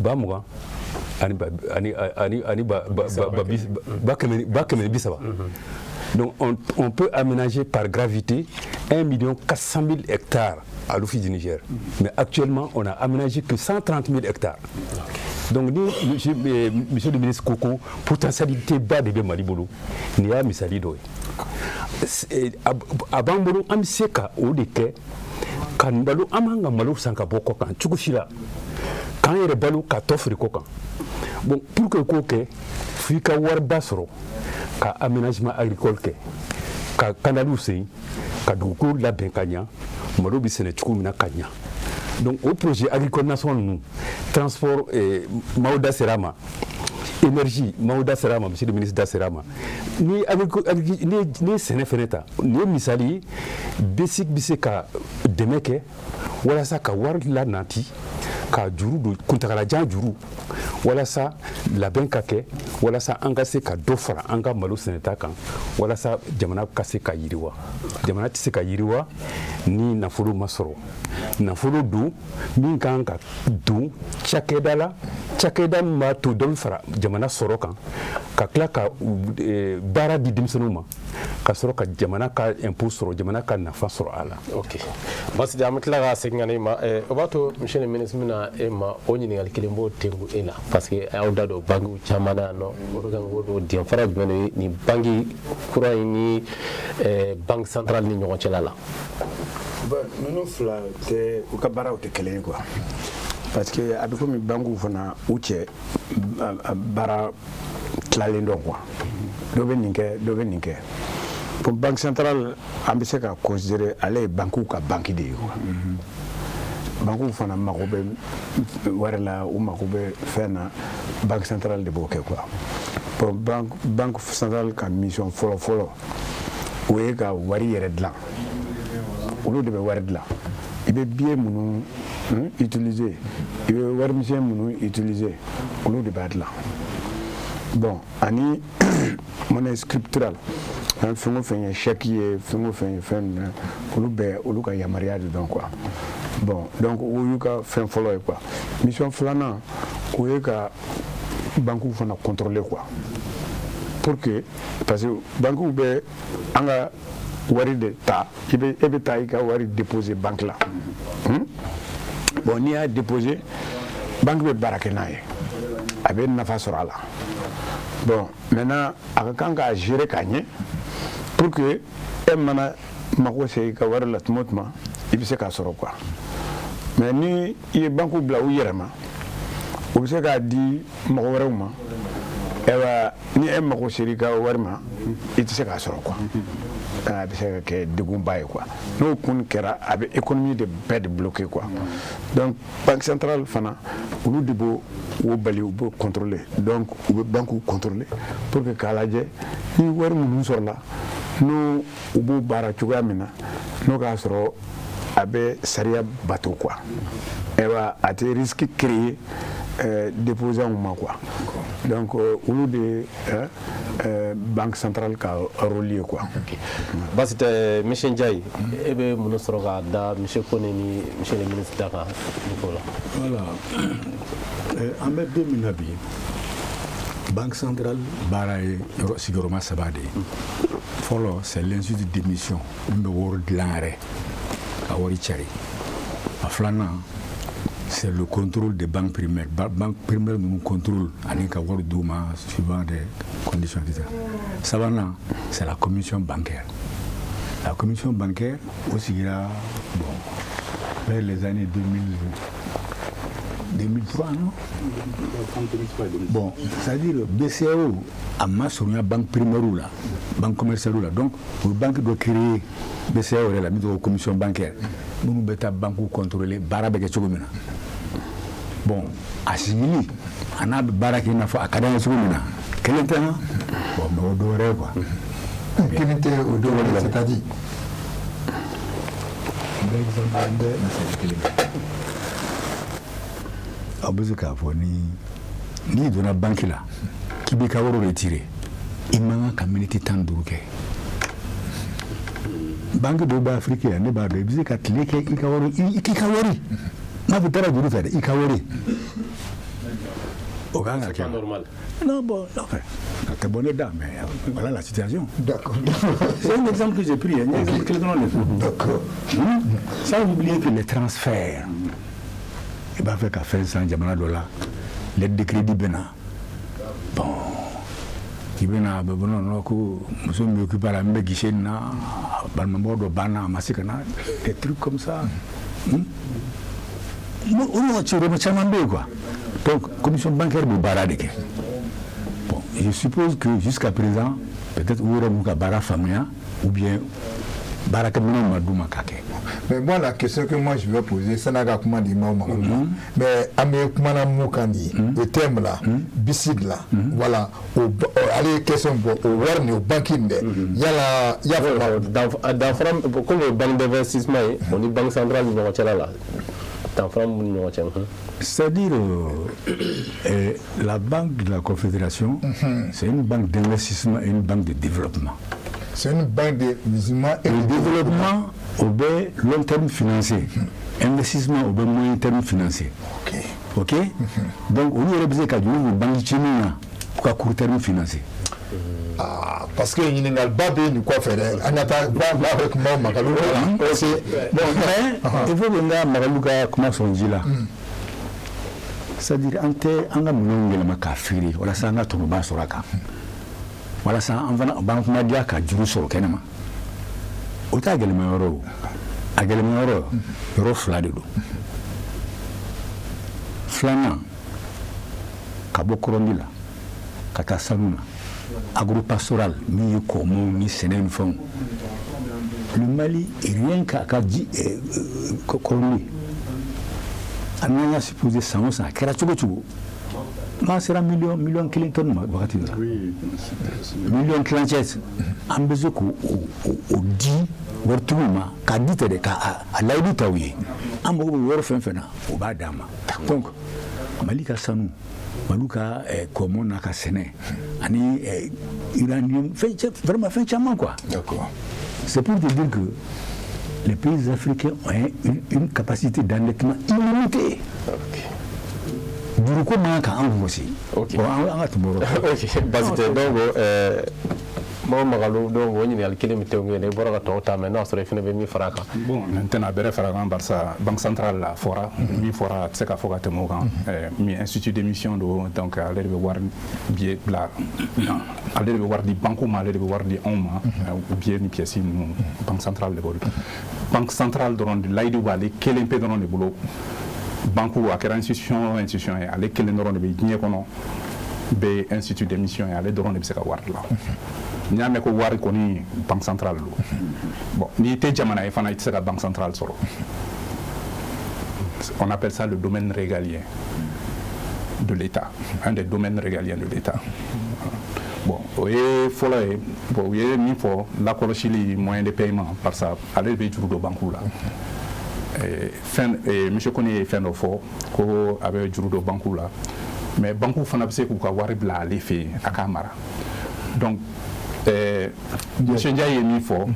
20 ani ba kɛmɛ ni 30. Donc on peut aménager par gravité 1,400,000 hectares à l'office du Niger. Mais actuellement, on a aménagé que 130,000 hectares. Donc, monsieur le ministre Koko, potentialité bas de Malibolo, il y a misali doy. Avant bolo am seka o de ke kan balo amanga malo sanka boko kan chukushila kan yere balo ka tofri ko kan. Bon pour que ko ke fika war basro ka aménagement agricole ke ka kanalu sei ka duko la benkanya malo bi sene chuku mina kanya. Donc au projet agricole national nous transport Maouda Serama énergie Maouda Serama monsieur le ministre d'Asserama ni ni sene feneta ni misali basic biseka demeke wala sa ka war la nati ka juru do kuntagala jan juru wala sa labɛn ka kɛ walasa an ka se ka dɔ fara an ka malo sɛnɛta kan walasa jamana ka se ka yiriwa jamana tɛ se ka yiriwa ni nafolo ma sɔrɔ nafolo don min kan ka don cakɛda la cakɛda min b'a to dɔ bɛ fara jamana sɔrɔ kan ka tila ka baara di denmisɛnninw ma ka sɔrɔ ka jamana ka impôt sɔrɔ jamana ka nafa sɔrɔ a la. ok Basidi an bɛ tila ka segin ka na i ma o b'a to monsieur le ministre bɛna e ma o ɲininkali kelen b'o tengu e la parce que a y'aw da don bankiw caman na yan nɔ o bɛ kan k'o don danfara jumɛn de ye nin banki kura in ni banque centrale ni ɲɔgɔn cɛla la. ninnu fila tɛ u ka baaraw tɛ kelen ye quoi parce que a bɛ komi bankiw fana u cɛ baara tilalen dɔn quoi dɔ bɛ nin kɛ dɔ bɛ nin kɛ pour banque centrale an bɛ se ka considérer ale ye bankiw ka banque de ye quoi bankiw fana mago bɛ wari la u mago bɛ fɛn na banque centrale de b'o kɛ quoi pour banque centrale ka mission fɔlɔ-fɔlɔ o ye ka wari yɛrɛ dilan olu de bɛ wari dilan i bɛ billet minnu utiliser i bɛ warimisɛn minnu utiliser olu de b'a dilan bon ani monnaie scripturale fɛn o fɛn ye chèque ye fɛn o fɛn ye fɛn ninnu olu bɛɛ olu ka yamaruya de dɔn quoi bon donc o y'u ka fɛn fɔlɔ ye quoi mission filanan o ye ka bankiw fana contrôler quoi pour que parce que bankiw bɛ an ka wari de ta e bɛ taa i ka wari déposer banque la bon n'i y'a déposer banque bɛ baara kɛ n'a ye a bɛ nafa sɔrɔ a la bon maintenant a ka kan k'a gérer k'a ɲɛ pour que e mana mago se i ka wari la tuma o tuma i bɛ se k'a sɔrɔ quoi mais ni i ye banque bila u yɛrɛ ma u bɛ se k'a di mɔgɔ wɛrɛw ma ayiwa ni e mago sera i ka wari ma i tɛ se k'a sɔrɔ quoi a bɛ se ka kɛ degunba ye quoi n'o kun kɛra a bɛ économie de bɛɛ de bloquer quoi donc banque centrale fana olu de b'o bali u b'o contrôler donc u bɛ banques contrôler pour que k'a lajɛ ni wari minnu sɔrɔla n'o u b'o baara cogoya min na n'o k'a sɔrɔ a bɛ sariya bato quoi ayiwa a tɛ risque créer déposants ma quoi donc olu de banque centrale ka rôle ye quoi. Basidi monsieur Ndiaye e bɛ mun sɔrɔ ka da monsieur Kone ni monsieur le ministre da kan la. Voilà an bɛ don min na bi banque centrale baara ye sigiyɔrɔma 3 de ye fɔlɔ c'est l'institut d'émission min bɛ wari dilan yɛrɛ ka wari cari a filanan c'est le contrôle des banques primaires. Banque primaire nous contrôle avec suivant des conditions. Savana, c'est la commission bancaire. La commission bancaire aussi vers les années 2003, non? Bon, c'est-à-dire BCAO a massé la banque primaire là, banque commerciale là. Donc, pour la banque doit créer BCAO la mise en commission bancaire. Nous nous mettons banque contrôler barabé chogomina. Bon, à Sigili, on a baraki na fa akadana chogomina. Quel était bon, mais on doit quoi. Quel était au dos c'est-à-dire Abuzuka ni donna banque là qui be ka woro retirer il manque communauté tanduruke banque do ba afrique ne ba do bize ka tleke ikawori ikawori na butara duru fede ikawori oganga c'est normal. Non bon non c'est bonne dame mais voilà la situation. D'accord. C'est un exemple que j'ai pris un exemple que d'accord. Sans oublier que les transferts il va faire qu'à faire $100 l'aide de crédit bena bon qui bena bon non que monsieur m'occupe à la guichet na balmambodo bana masikana des trucs comme ça on va tirer machamambe quoi donc commission bancaire de baradeke bon je suppose que jusqu'à présent peut-être ou ka bara famia ou bien baarakɛminɛnw ma d'u ma k'a kɛ. Mais moi, la question que moi je vais poser, c'est n'a comment dire mais amé kumana mukani, le terme là, bisid là, voilà, allez question au warni au banking il y a comme le banque d'investissement, on dit banque centrale du là. C'est-à-dire la banque de la Confédération, c'est une banque d'investissement et une banque de développement. C'est une banque d'investissement et de développement au long terme financier, investissement au moyen terme financier. Ok. Donc on a besoin d'une banque chinoise pour à court terme financier. Ah, parce que il n'y a pas de quoi faire. On n'a pas avec moi Magalouka. Bon, mais il faut que nous Magalouka comment on dit là. C'est-à-dire on a mis le café, voilà ça on a tout le bas sur la carte. Voilà ça on va banque madia ka juru sur kenema. Ota gelema euro. A gelema euro fla de do. Flana kabokorondi la kata sanuna agro-pastoral ni komo ni senen fond. Le Mali rien qu'à Korondi. On a supposé 100 ans, mais c'est un million Clinton, million Clanches, un besoin au dit, au tourma, qu'à dit à l'aïditaouye, un beau fena, au bas d'âme. Donc, Malika Sanou, Malouka, comme on a qu'à Séné, Ani, Iranium, vraiment fait chamman quoi. D'accord. C'est pour te dire que les pays africains ont une capacité d'endettement illimitée. Du coup, manque à en aussi. Ok. Parce que donc, moi, Magalou, donc, on y a le kilomètre où il est bon à temps, maintenant, sur les fins de mi faraka. Bon, maintenant, bere faraka barça banque centrale la fora, mi fora, c'est qu'à fora temogan, mi institut d'émission donc aller de voir bien là, aller de voir di banque ou aller de voir di homme, ou bien ni pièce banque centrale de bol. Banque centrale dans de l'aide ou aller quel impé dans le boulot. Banque ou à quelle institution aller quel dans le bien qu'on be institut d'émission et aller dans le c'est qu'à voir là. Nyame ko wari koni banque centrale lo bon ni te jamana e fana ite la banque centrale soro on appelle ça le domaine régalien de l'État, un des domaines régaliens de l'État. Bon, et faut bon, oui, ni faut la colochili moyen de paiement par ça aller be juru do banque là et monsieur connaît fin au fort ko avec juru do banque là mais banque fana be ko ka wari bla aller fait à Camara donc monsieur Ndiaye est mis fort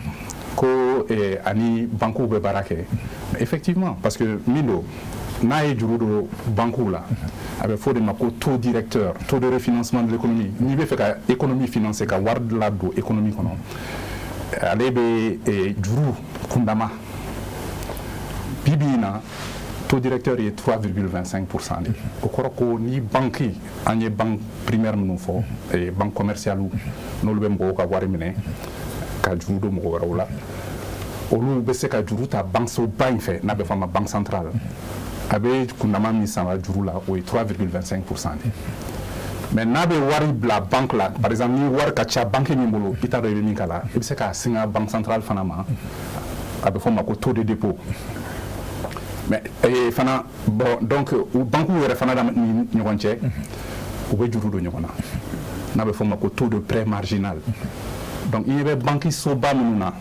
que ani banque be barake effectivement parce que milo na e juru do banque là avec faut de mako taux directeur taux de refinancement de l'économie ni be fait ka économie financée ka war de la do économie kono aller be juru kundama bibina taux directeur est 3,25%. Au Koroko, ni banque, ni banque primaire nous faut et banque commerciale nous le même go avoir mené, kajuru do mo là. Au lieu de ce kajuru ta banque so banque fait, n'a pas ma banque centrale. Avec kundama mi sa juru là, oui 3,25%. Mais n'a pas wari la banque là, par exemple ni war kacha banque ni molo, pita do mi kala, et c'est ka singa banque centrale fanama. Avec ma taux de dépôt. Mais fana bon donc o banque were fana da ñogonche o be juru do ñogona na be foma ko taux de prêt marginal donc il y avait banque so ba mununa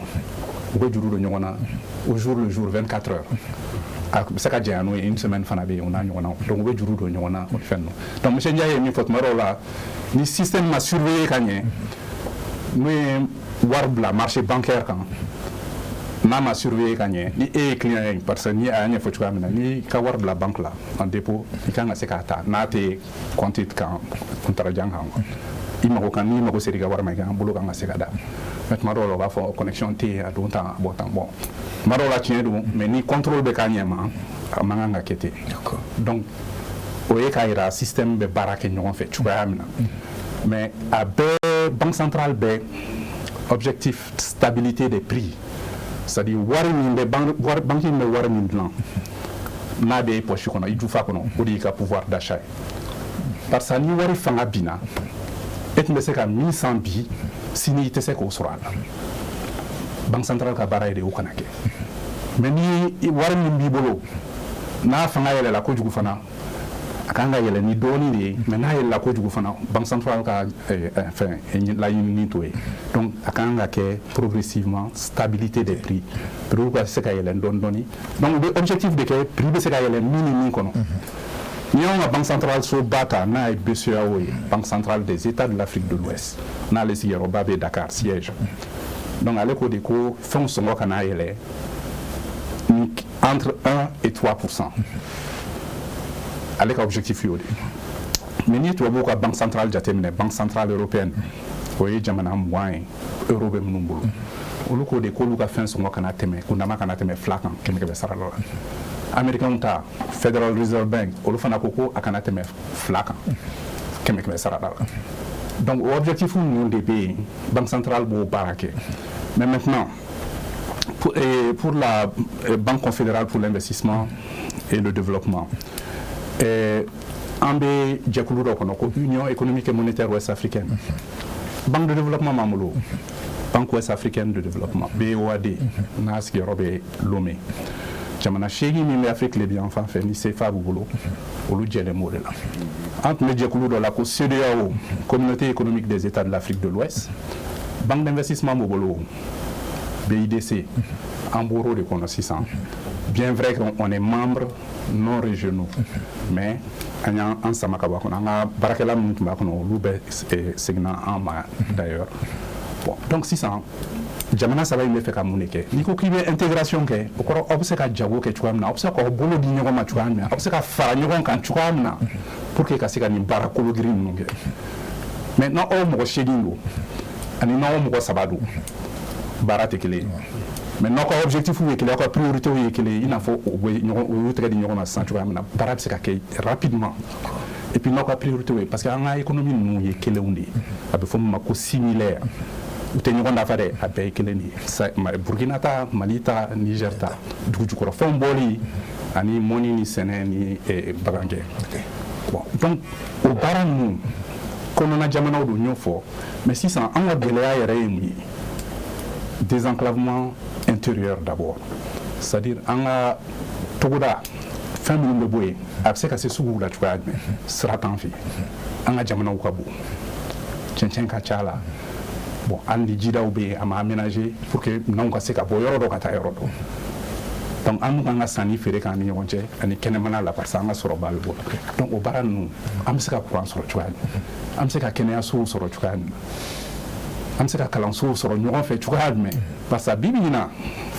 o be juru do ñogona au jour le jour 24 heures a ça ka jano une semaine fana be on a ñogona donc o be juru do ñogona o fenno donc monsieur Ndiaye mi fot maro la ni système ma surveiller kanye nous war bla marché bancaire quand n'a surveillé gagné ni client parce que ni a rien faut tu ni ka war de la banque là en dépôt il kan se kata na te compte kan contrat jang han il m'a kan ni mako seri ga war ma kan bolo kan se kada met maro lo ga fo connexion te a don temps bon maro la tient donc mais ni contrôle be kan yema manga nga kete donc o e ka ira système be barake ñon fait tu vois mais à banque centrale be objectif stabilité des prix. C'est-à-dire wari min be banque me wari min plan na be poche kono idu fa kono odi ka pouvoir d'achat parce que ni wari fanga bina et me se ka 1100 bi sini te se ko sura banque centrale ka baara ye de o kana kɛ mais ni wari min b'i bolo n'a fanga yɛlɛla kojugu fana a kan ka yɛlɛ ni dɔɔni de ye mais n'a yɛlɛla kojugu fana banque centrale ka fɛn laɲinini t'o ye donc a kan ka kɛ progressivement stabilité des prix prix ka se ka yɛlɛ dɔɔni dɔɔni donc u bɛ objectif de kɛ prix bɛ se ka yɛlɛ min ni min kɔnɔ ni y'anw ka banque centrale so ba ta n'a ye BCEAO ye banque centrale des États de l'Afrique de l'Ouest n'ale sigiyɔrɔba bɛ Dakar siège donc ale ko de ko fɛnw sɔngɔ kana yɛlɛ entre 1 et 3%. Ale ka objectif y'o de mais ni tubabuw ka banque centrale jateminɛ banque centrale européenne o ye jamana 20 ye euro bɛ minnu bolo olu ko de k'olu ka fɛn sɔngɔ kana tɛmɛ kundama kana tɛmɛ 2 kan kɛmɛ sara la américains ta Federal Reserve Bank olu fana ko a kana tɛmɛ 2 kan kɛmɛ sara la donc o objectif ninnu de bɛ yen banque centrale b'o baara kɛ mais maintenant pour la Banque confédérale pour l'investissement et le développement an bɛ jɛkulu dɔ kɔnɔ ko Union économique et monétaire ouest africaine Banque de développement m'an bolo Banque ouest africaine de développement BOAD n'a sigiyɔrɔ bɛ Lomé jamana 8 min bɛ Afrique le bien fan fɛ ni CFA b'u bolo olu jɛlen b'o de la an tun bɛ jɛkulu dɔ la ko CEDEAO Communauté économique des États de l'Afrique de l'Ouest Banque d'investissement b'u bolo BIDC en bureau de kɔnɔ sisan bien vrai qu'on est membre non régionaux mais an y'an sama ka bɔ a kɔnɔ an ka baarakɛla minnu tun b'a kɔnɔ olu bɛ seginna an ma d'ailleurs bon donc sisan jamana saba in bɛ fɛ ka mun de kɛ n'i ko k'i bɛ intégration kɛ o kɔrɔ aw bɛ se ka jago kɛ cogoya min na aw bɛ se k'aw bolo di ɲɔgɔn ma cogoya min na aw bɛ se ka fara ɲɔgɔn kan cogoya min na pour que ka se ka nin baara kolo girin ninnu kɛ mais n'aw mɔgɔ 8 don ani n'aw mɔgɔ 3 don baara tɛ kelen ye mais n'aw ka objectif ye kelen aw ka priorité ye kelen i n'a fɔ o bɛ ɲɔgɔn o y'u tɛgɛ di ɲɔgɔn ma sisan cogoya min na baara bɛ se ka kɛ rapidement et puis n'aw ka priorité ye parce que an ka économie ninnu ye kelenw de ye a bɛ fɔ min ma ko similaire u tɛ ɲɔgɔn dafa dɛ a bɛɛ ye kelen de ye Burkina ta Mali ta Niger ta dugu jukɔrɔ fɛnw bɔli ani mɔni ni sɛnɛ ni bagankɛ bon donc o baara ninnu kɔnɔna jamanaw don y'o fɔ mais sisan an ka gɛlɛya yɛrɛ ye mun ye désenclavement intérieur d'abord c'est-à-dire an ka togoda fɛn minnu bɛ bɔ yen a bɛ se ka se suguw la cogoya jumɛn sira t'an fɛ an ka jamanaw ka bon cɛncɛn ka ca la bon hali ni jidaw bɛ yen a ma aménager pour que minɛnw ka se ka bɔ yɔrɔ dɔ ka taa yɔrɔ dɔ donc an n'an ka sanni feere k'an ni ɲɔgɔn cɛ ani kɛnɛmana la parce que an ka sɔrɔba bɛ bɔ donc o baara ninnu an bɛ se ka courant sɔrɔ cogoya min an bɛ se ka kɛnɛyasow sɔrɔ cogoya min an bɛ se ka kalansow sɔrɔ ɲɔgɔn fɛ cogoya jumɛn parce que bi bi in na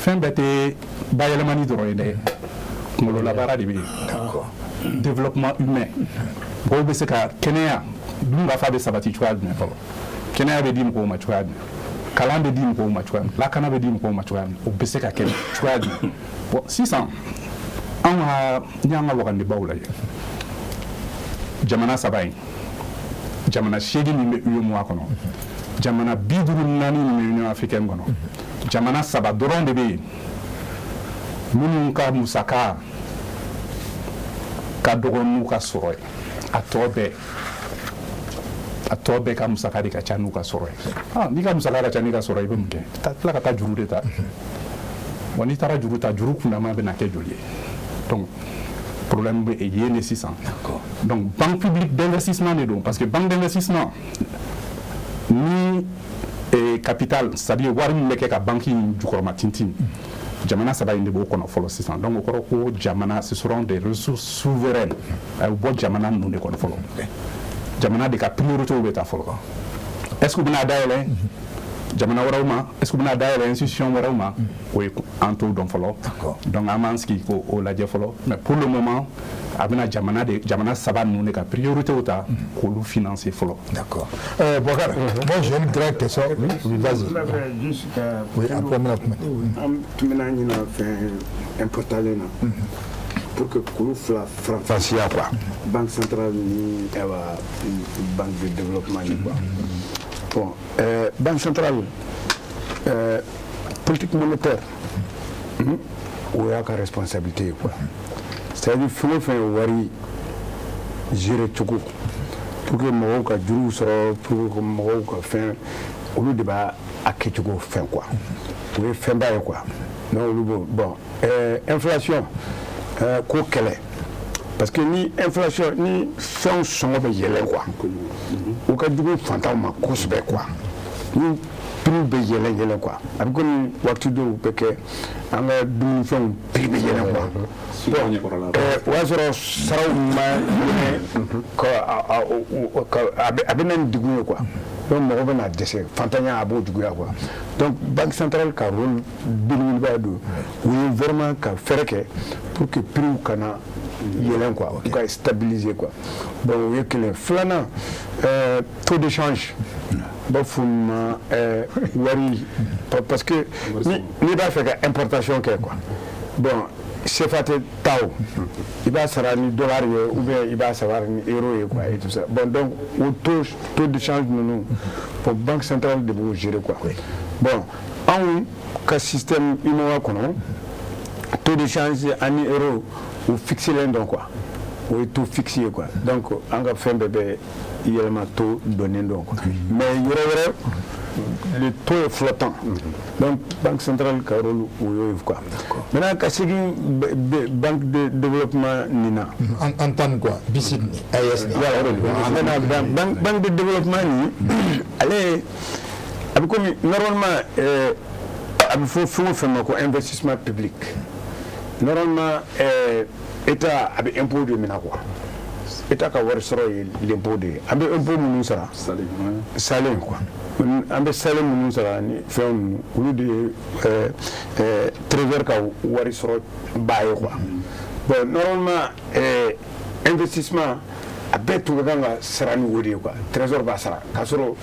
fɛn bɛɛ tɛ bayɛlɛmani dɔrɔn ye dɛ kunkololabaara de bɛ yen développement humain mɔgɔw bɛ se ka kɛnɛya dunkafa bɛ sabati cogoya jumɛn fɔlɔ kɛnɛya bɛ di mɔgɔw ma cogoya jumɛn kalan bɛ di mɔgɔw ma cogoya min lakana bɛ di mɔgɔw ma cogoya min o bɛ se ka kɛ cogoya jumɛn bon sisan an ka n'i y'an ka wagandibaw lajɛ jamana saba in jamana 8 min bɛ UEMOA kɔnɔ jamana 54 min bɛ Union africaine kɔnɔ jamana 3 dɔrɔn de bɛ yen minnu ka musaka ka dɔgɔ n'u ka sɔrɔ ye a tɔ bɛɛ ka musaka de ka ca n'u ka sɔrɔ ye n'i ka musaka ka ca n'i ka sɔrɔ i bɛ mun kɛ tila ka taa juru de ta wa n'i taara juru ta juru kundama bɛ na kɛ joli ye donc problème bɛ yen de sisan donc banque publique d'investissement de don parce que banque d'investissement ni capital c'est-à-dire wari min bɛ kɛ ka banque in jukɔrɔma tintin jamana saba in de b'o kɔnɔ fɔlɔ sisan donc o kɔrɔ ko jamana ce seront des ressources souveraines a bɛ bɔ jamana ninnu de kɔnɔ fɔlɔ jamana de ka prioritéw bɛ taa fɔlɔ est-ce que u bɛna dayɛlɛ jamana wɛrɛw ma est-ce que u bɛna dayɛlɛ institution wɛrɛw ma o ye an t'o dɔn fɔlɔ donc an b'an sigi k'o lajɛ fɔlɔ mais pour le moment a bɛna jamana saba ninnu de ka prioritéw ta k'olu financer fɔlɔ. D'accord. Boubacar, moi j'ai une grande question. Oui, vas-y. Oui, après moi. Tu m'as dit une affaire importante là. Pour que kulu fila faranfasiya quoi banque centrale ni banque de développement ni quoi bon banque centrale politique monétaire o y'a ka responsabilité quoi c'est-à-dire fɛn o fɛn wari gérer cogo pour que mɔgɔw ka juruw sɔrɔ pour que mɔgɔw ka fɛn olu de b'a kɛcogo fɛn quoi o ye fɛnba ye quoi donc olu bon inflation ko kɛlɛ parce que ni inflation ni fɛnw sɔngɔ bɛ yɛlɛ quoi o ka jugu fantanw ma kosɛbɛ quoi ni prix bɛ yɛlɛ quoi a bɛ komi waati dɔw bɛ kɛ an ka dumunifɛnw prix bɛ yɛlɛ quoi o y'a sɔrɔ saraw ma yɛlɛ a bɛ na ni degun ye quoi donc mɔgɔ bɛ na dɛsɛ fantanya a b'o juguya quoi donc banque centrale ka rôle belebeleba don o ye vraiment ka fɛɛrɛ kɛ pour que prix kana yɛlɛn quoi u ka stabiliser quoi bon o ye kelen filanan taux d'échange b'a fɔ ma wari parce que n'i b'a fɛ ka importation kɛ quoi bon CFA tɛ taa o i b'a sara ni dollar ye ou bien i b'a sara ni euro ye quoi et tout ça bon donc o taux d'échange ninnu pour banque centrale de b'o gérer quoi bon anw ka système IMOA kɔnɔ taux d'échange ani euro o fixé don quoi o ye taux fixé quoi donc an ka fɛn bɛɛ bɛ yɛlɛma taux donnen don quoi mais yɔrɔ wɛrɛ le taux est flottant donc banque centrale ka rôle o y'o ye quoi maintenant ka segin banque de développement nin na an tan quoi BICID ni AES ni voilà banque de développement ni ale a bɛ komi normalement a bɛ fɔ fɛn o fɛn ma ko investissement public normalement état a bɛ impôt de minɛ quoi état ka wari sɔrɔ ye l'impôt de ye an bɛ impôt minnu sara salen quoi an bɛ salen minnu sara ni fɛn ninnu olu de ye trésor ka wari sɔrɔ ba ye quoi bon normalement investissement a bɛɛ tun ka kan ka sara ni o de ye quoi trésor b'a sara k'a sɔrɔ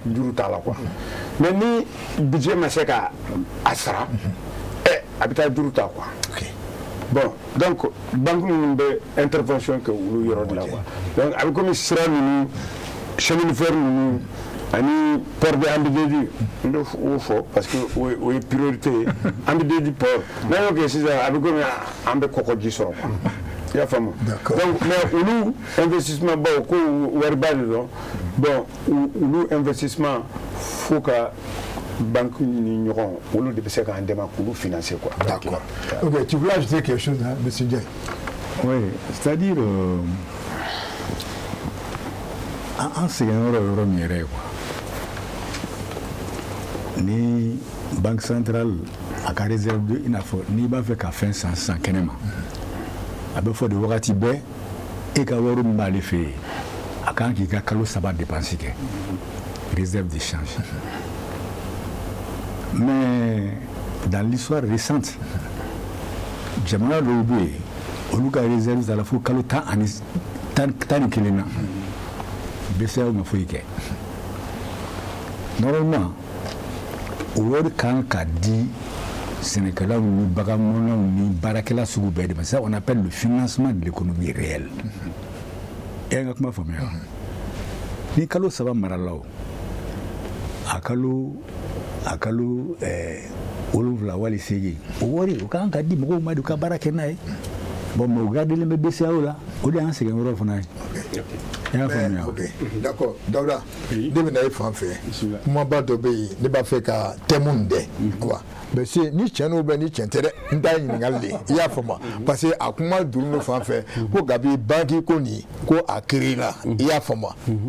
juru t'a la quoi mais ni budget ma se ka a sara a bɛ taa juru ta quoi bon donc banque ninnu bɛ intervention kɛ olu yɔrɔ de la quoi donc a bɛ komi sira ninnu chemin de fer ninnu ani port de Ambidedi n bɛ o fɔ parce que o ye priorité ye Ambidedi port n'an y'o kɛ sisan a bɛ komi an bɛ kɔkɔji sɔrɔ quoi i y'a faamu donc mais olu investissement baw ko wariba de dɔn bon olu investissement fo ka banque ni ɲɔgɔn olu de bɛ se k'an dɛmɛ k'olu financer quoi. D'accord. Ok, tu voulais ajouter quelque chose, hein, monsieur Ndiaye? Oui, c'est-à-dire an sɛgɛn yɔrɔ min yɛrɛ ye quoi ni banque centrale a ka réserve i n'a fɔ n'i b'a fɛ ka fɛn san sisan kɛnɛma a bɛ fɔ de wagati bɛɛ e ka wari min b'ale fɛ yen a kan k'i ka kalo 3 dépense kɛ réserve d'échange. Mais dans l'histoire récente, jamana dɔw bɛ yen olu ka réserve sara fo kalo 10 ni kelen na BCEAO ma foyi kɛ normalement o wari kan ka di sɛnɛkɛlaw ni baganmɔnaw ni baarakɛla sugu bɛɛ de ma ça on appelle le financement de l'économie réelle e n ka kuma faamuya ni kalo 3 maralaw a kalo wolonwula wali seegin o wari o kan ka di mɔgɔw ma de u ka baara kɛ n'a ye bon mais o gardelen bɛ BCEAO la o de y'an sɛgɛn yɔrɔ fana ye. Ok, d'accord. Dawuda, ne bɛna e fan fɛ kumaba dɔ bɛ yen ne b'a fɛ ka thème dɛ quoi mais c'est ni tiɲɛ n'o bɛ ni tiɲɛ tɛ dɛ n t'a ɲininkali de i y'a faamu parce que a kuma duru ne fan fɛ ko gabi banque ko nin ko a créé la i y'a faamu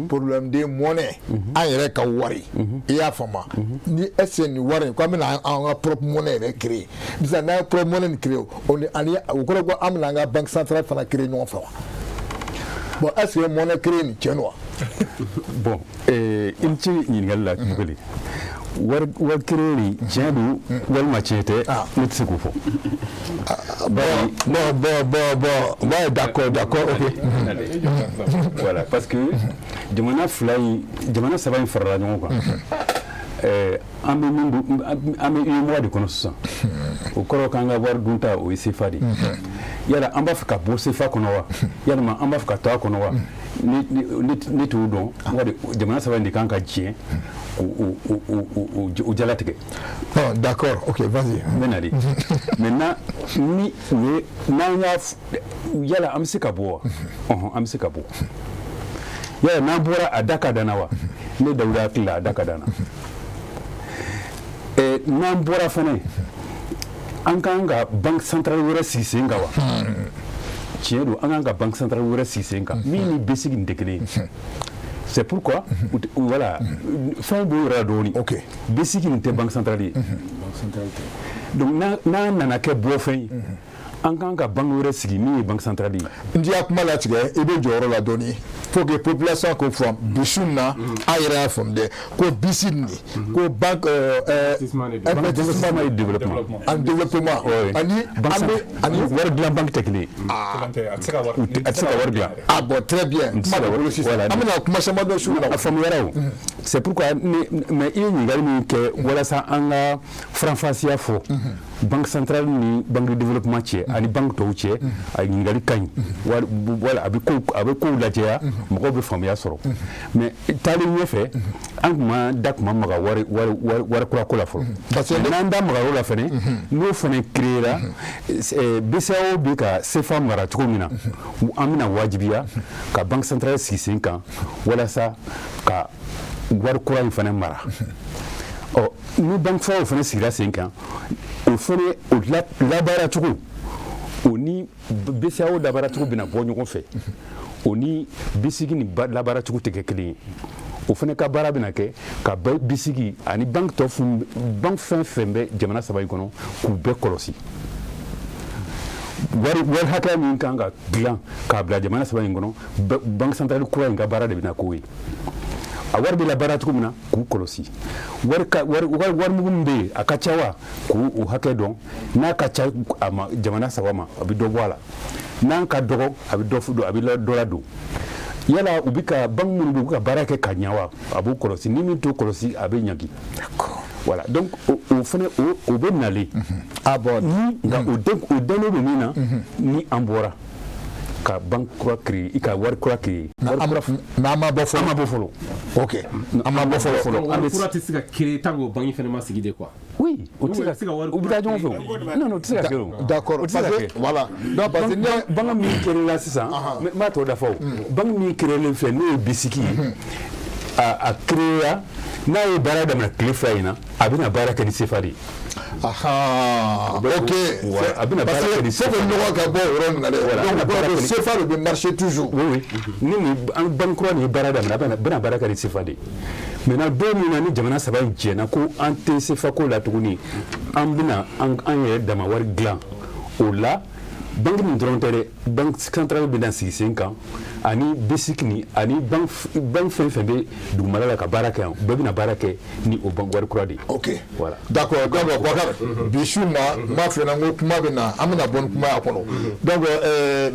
problème de monnaie an yɛrɛ ka wari i y'a faamu ni est ce que nin wari ko an bɛna an ka propre monnaie yɛrɛ créé bisa n'an ye propre monnaie nin créé o kɔrɔ ko an bɛna an ka banque centrale fana créé ɲɔgɔn fɛ wa. Bon, est-ce que mon écrit ni tiens quoi? Bon, il tient une gueule là, war créer tiens du wal machete ne tse ko fo. Bon, d'accord, ok. Voilà, parce que jamana fly, jamana ça va une farra non quoi. An bɛ UEMOA de kɔnɔ sisan o kɔrɔ k'an ka wari dunta o ye CFA de yala an b'a fɛ ka bɔ CFA kɔnɔ wa yalima an b'a fɛ ka to a kɔnɔ wa ne t'o dɔn wari jamana saba in de kan ka diɲɛ o jalatigɛ. D'accord, ok, vas-y. N bɛ na de maintenant ni n'an y'a yala an bɛ se ka bɔ wa an bɛ se ka bɔ ya n'an bɔra a da ka danna wa ne Dawuda hakili la a da ka danna n'an bɔra fɛnɛ an k'an ka banque centrale wɛrɛ sigi sen kan wa tiɲɛ don an k'an ka banque centrale wɛrɛ sigi sen kan min ni BESIC nin tɛ kelen ye c'est pourquoi voilà fɛn b'o yɛrɛ la dɔɔni BESIC nin tɛ banque centrale ye donc n'an nana kɛ bɔfɛn ye an kan ka banque wɛrɛ sigi min ye banque centrale ye n y'a kuma latigɛ i bɛ jɔyɔrɔ la dɔɔni faut que population ko faamu bisu na an yɛrɛ y'a faamu dɛ ko BICID nin ko banque investissement et développement ani wari dilan banque tɛ kelen ye a tɛ se ka wari dilan ah bon très bien kuma bɛ bolo sisan an bɛna kuma caman dɔ su la a faamuyara o c'est pourquoi mais i ye ɲininkali min kɛ walasa an ka faranfasiya fɔ banque centrale ni banque de développement cɛ ani banque tɔw cɛ a ɲininkali ka ɲi wala a bɛ kow lajɛya mɔgɔw bɛ faamuya sɔrɔ mais taalen ɲɛfɛ an kuma da kuma maga wari kura ko la fɔlɔ n'an da maga o la fɛnɛ n'o fɛnɛ créera BCEAO bɛ ka CFA mara cogo min na an bɛna wajibiya ka banque centrale sigi sen kan walasa ka wari kura in fɛnɛ mara ni banque fɛn o fɛnɛ sigira sen kan o fɛnɛ o labaara cogo o ni BCEAO labaara cogo bɛna bɔ ɲɔgɔn fɛ o ni BICID ni labaara cogo tɛ kɛ kelen ye o fɛnɛ ka baara bɛna kɛ ka BICID ani banque tɔ banque fɛn fɛn bɛ jamana saba in kɔnɔ k'u bɛɛ kɔlɔsi wari hakɛ min kan ka dilan k'a bila jamana saba in kɔnɔ banque centrale kura in ka baara de bɛna k'o ye a wari bɛ labaara cogo min na k'u kɔlɔsi warimugu min bɛ yen a ka ca wa k'u hakɛ dɔn n'a ka ca a ma jamana saba ma a bɛ dɔ bɔ a la n'an ka dɔgɔ a bɛ dɔ la don yala u bɛ ka banque minnu bɛ u ka baara kɛ ka ɲɛ wa a b'u kɔlɔsi ni min t'o kɔlɔsi a bɛ ɲagi voilà donc o fɛnɛ o bɛ nalen nka o dalen bɛ min na ni an bɔra ka banque kura créer i ka wari kura créer n'an ma bɔ fɔlɔ ok an ma bɔ fɔlɔ wari kura tɛ se ka créer tant que o banque fɛnɛ ma sigi de quoi oui o tɛ se ka wari u bɛ taa ɲɔgɔn fɛ non o tɛ se ka kɛ o d'accord o tɛ se ka kɛ voilà donc parce que banque min créer la sisan n b'a tɔ dafa o banque min créer len filɛ n'o ye BICID ye a créer n'a ye baara daminɛ tile fila in na a bɛna baara kɛ ni CFA de ye ok a bɛna baara kɛ ni CFA ɲɔgɔn ka bɔ o yɔrɔ nin na dɛ donc CFA de bɛ marcher toujours oui ni banque kura nin ye baara daminɛ a bɛna baara kɛ ni CFA de ye maintenant don min na ni jamana saba in jɛna ko an tɛ CFA ko la tuguni an bɛna an yɛrɛ dama wari dilan o la banque nin dɔrɔn tɛ dɛ banque centrale bɛna sigi sen kan ani BICID ni ani banque fɛn fɛn bɛ dugumala la ka baara kɛ yan bɛɛ bɛna baara kɛ ni o wari kura de ye. ok voilà d'accord donc Boubacar bi su na n b'a f'i ɲɛna n ko kuma bɛ na an bɛna bɔ ni kuma y'a kɔnɔ donc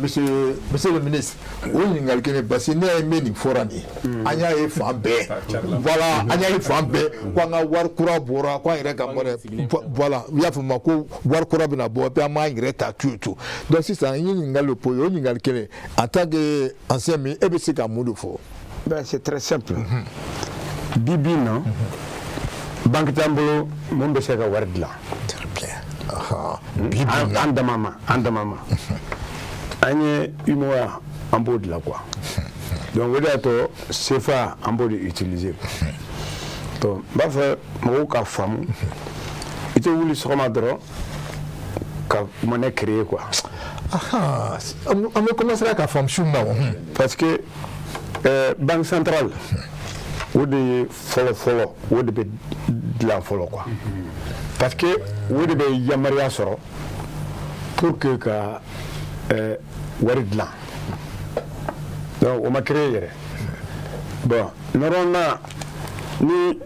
monsieur le ministre o ɲininkali kelen parce que ne ye min nin fɔra nin ye an y'a ye fan bɛɛ voilà an y'a ye fan bɛɛ ko an ka wari kura bɔra ko an yɛrɛ ka mɔnɛ voilà u y'a fɔ ma ko wari kura bɛna bɔ puis an b'an yɛrɛ ta tu donc sisan n ye ɲininkali posé o ɲininkali kelen en tant que ancien min e bɛ se ka mun de fɔ. Ben c'est très simple. Bibi non. Banque t'an bolo mun bɛ se ka wari dilan. Très bien. Bibi na. An dama ma. An ye UMOA an b'o dilan quoi. Donc o de y'a to CFA an b'o de utiliser. Donc n b'a fɛ mɔgɔw ka faamu i tɛ wuli sɔgɔma dɔrɔn ka monnaie créer quoi. On va commencer à faire fonction parce que banque centrale o de fɔlɔ o de bɛ dilan fɔlɔ quoi parce que o de bɛ yamaruya sɔrɔ pour que ka wari dilan donc o ma créer yɛrɛ bon normalement ni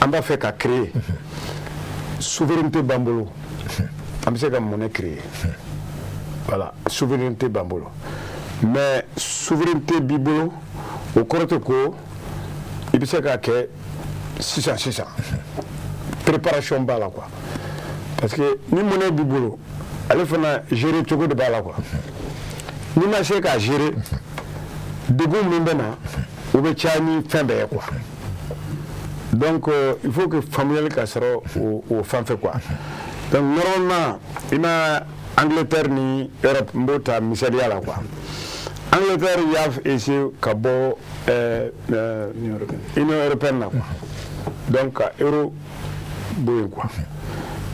an b'a fɛ ka créer souveraineté b'an bolo an bɛ se ka monnaie créer. Voilà, souveraineté b'an bolo mais souveraineté b'i bolo o kɔrɔ tɛ ko i bɛ se k'a kɛ sisan préparation b'a la quoi parce que ni monnaie b'i bolo ale fana gérer cogo de b'a la quoi n'i ma se k'a gérer degun min bɛ na o bɛ caya ni fɛn bɛɛ ye quoi donc il faut que faamuyali ka sɔrɔ o fan fɛ quoi donc normalement i ma Angleterre ni Europe n b'o ta misaliya la quoi Angleterre y'a essayé ka bɔ Union européenne là quoi. Donc euro boy quoi.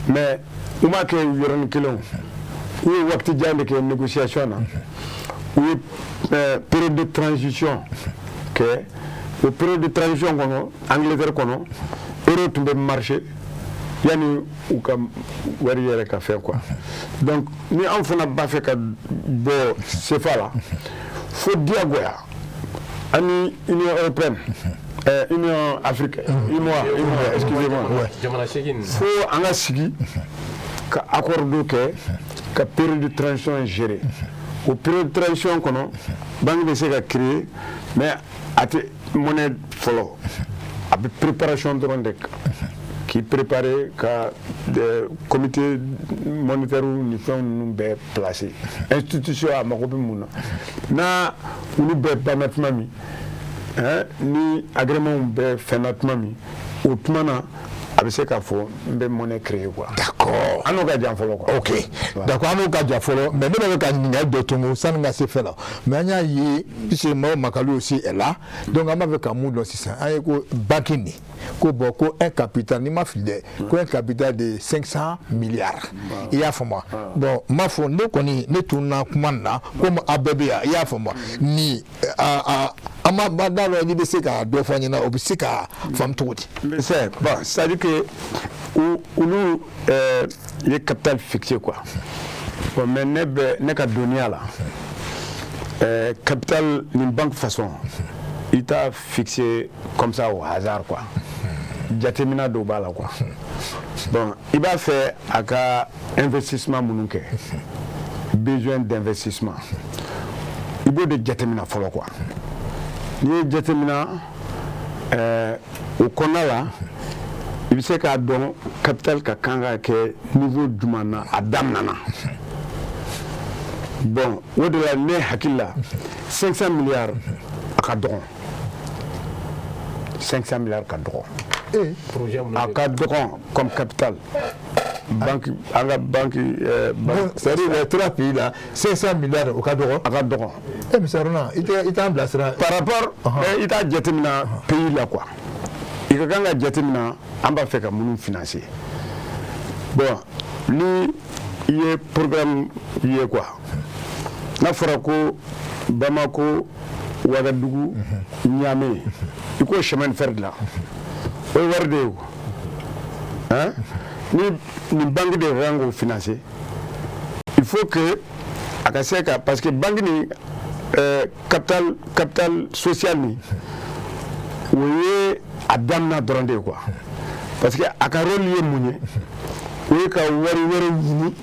Mais on m'a que yoron kilo. Où est wakti jande que négociation là. Où est période de transition que au période de transition kono Angleterre kono euro tombe marché yani ou comme warrière ka fait quoi. Donc ni on fana ba fait ka bo c'est fa là. Faut dire goya ani Union européenne Union africaine excusez-moi faut anga sigi ka accord do ke ka période de transition gérée au période de transition kono banque de se créer mais ate monnaie follow avec préparation de rondek qui préparait ka de comité monétaire ni fɛn ninnu bɛɛ placé institution a mago bɛ mun na olu bɛɛ banna tuma min ni agrément bɛɛ fɛnna tuma min o tuma na a bɛ se k'a fɔ n bɛ monnaie créer quoi. D'accord. An n'o ka jan fɔlɔ quoi. Ok. D'accord, an n'o ka jan fɔlɔ mais ne bɛ ka ɲininkali dɔ tɔngɔ sani ka se fɛn la mais an y'a ye puisque Mao Makalu aussi est là donc an b'a fɛ ka mun dɔn sisan an ye ko banque nin ko bon ko un capital ni ma fili dɛ ko un capital de 500 milliards i y'a faamu bon n m'a fɔ ne kɔni ne tunna kuma nin na komi a bɛɛ bɛ yan i y'a faamu ni an ma da dɔn n'i bɛ se ka dɔ fɔ an ɲɛna o bɛ se ka faamu cogo di. C'est bon, c'est-à-dire que olu ye capital fixé quoi. Bon mais ne ka doniya la capital ni banque façon il t'a fixé comme ça au hasard quoi. Jatemina do b'a la quoi. Bon il b'a fait à ka investissement minnu kɛ besoin d'investissement il b'o de jatemina fɔlɔ quoi. N'i ye jatemina au kɔnɔna la i bɛ se k'a dɔn capital ka kan ka kɛ niveau jumɛn na a daminɛ na bon o de la ne hakili la 500 milliards a ka dɔgɔn 500 milliards ka dɔgɔn a ka dɔgɔn comme capital banque an ka banque c'est-à-dire les trois pays là 500 milliards o ka dɔgɔn a ka dɔgɔn monsieur Haruna i t'an bilasira par rapport i t'a jateminɛ pays la quoi i ka kan ka jateminɛ an b'a fɛ ka minnu financer bon ni i ye programme ye quoi n'a fɔra ko Bamako Ouagadougou Niamey i ko chemin de fer dilan o ye wari de ye o ni nin banque de kan k'o financer il faut que a ka se ka parce que banque ni capital social ni o ye a daminɛ dɔrɔn de ye quoi parce que a ka rôle ye mun ye o ye ka wari wɛrɛ ɲini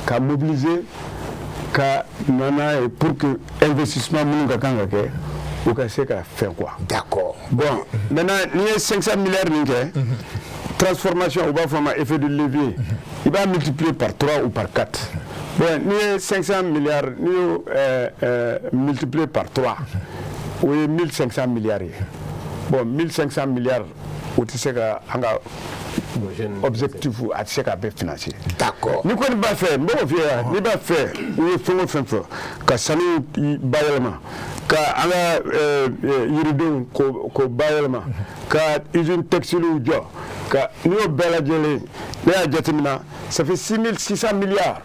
ka mobiliser ka nana ye pour que investissement minnu ka kan ka kɛ o ka se ka fɛn quoi. D'accord. Bon maintenant n'i ye 500 milliards min kɛ transformation o b'a fɔ a ma effet de levier i b'a multiplier par 3 ou par 4 bon n'i ye 500 milliards n'i y'o multiplier par 3 o ye 1500 milliards ye bon 1500 milliards o tɛ se ka an ka objectif a tɛ se ka bɛɛ financer. D'accord. Ni kɔni b'a fɛ n b'o f'i ye yan n'i b'a fɛ u ye fɛn o fɛn fɔ ka sanu bayɛlɛma ka an ka yiridenw k'o bayɛlɛma ka usine textile jɔ ka n'i y'o bɛɛ lajɛlen ne y'a jateminɛ ça fait 6600 milliards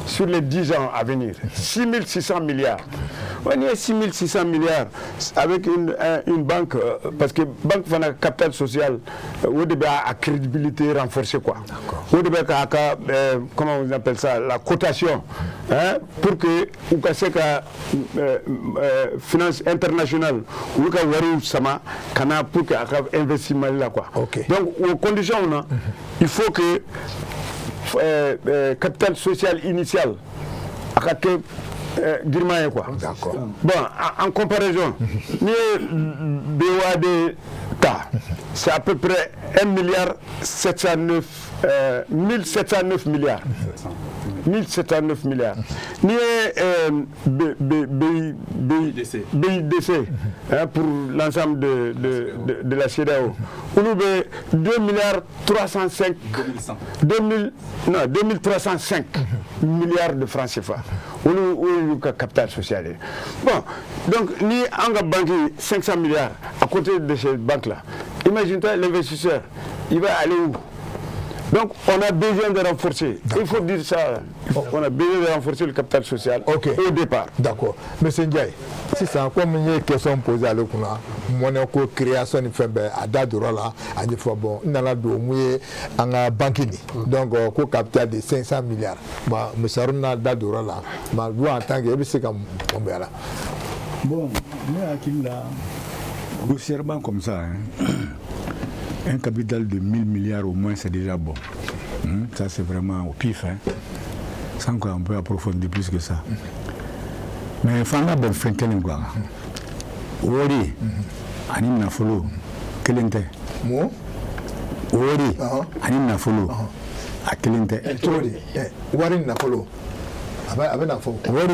sur les 10 ans à venir 6600 milliards. On est 6600 milliards avec une banque, parce que banque fana capital social, au début à crédibilité renforcée quoi. Au début comment on appelle ça, la cotation, pour que ou que finance internationale ou que wari sama kana pour que investissement là quoi. Okay. Donc aux conditions on a, il faut que capital social initial à quoi. D'accord. Bon, en comparaison, BOAD c'est à peu près 1709 milliards. 1709 milliards. BIDC pour l'ensemble de la CEDEAO. On a 2 milliards 305 2305 milliards de francs CFA. olu ka capital social ye. Bon, donc ni an ka banque 500 milliards à côté de ces banques là, imagine-toi l'investisseur, il va aller où? Donc on a besoin de renforcer, il faut dire ça, on a besoin de renforcer le capital social au départ. D'accord. Monsieur Ndiaye, si c'est comme une question posée à l'Okuna, mon création de Fembe à Dadorola, à des fois bon, on a deux en banque. Donc au capital de 500 milliards. Monsieur Aruna Dadorola, ma voix en tant que c'est comme là. Bon, mais là, grossièrement comme ça, un capital de 1000 milliards au moins, c'est déjà bon. Ça, c'est vraiment au pif. Sans qu'on peut approfondir plus que ça. Mais il faut que faire quelque chose. Wori, anim na follow. Kelente. Mo? Wori, anim na follow. A kelente. Wari na follow. Abe na follow. Wori,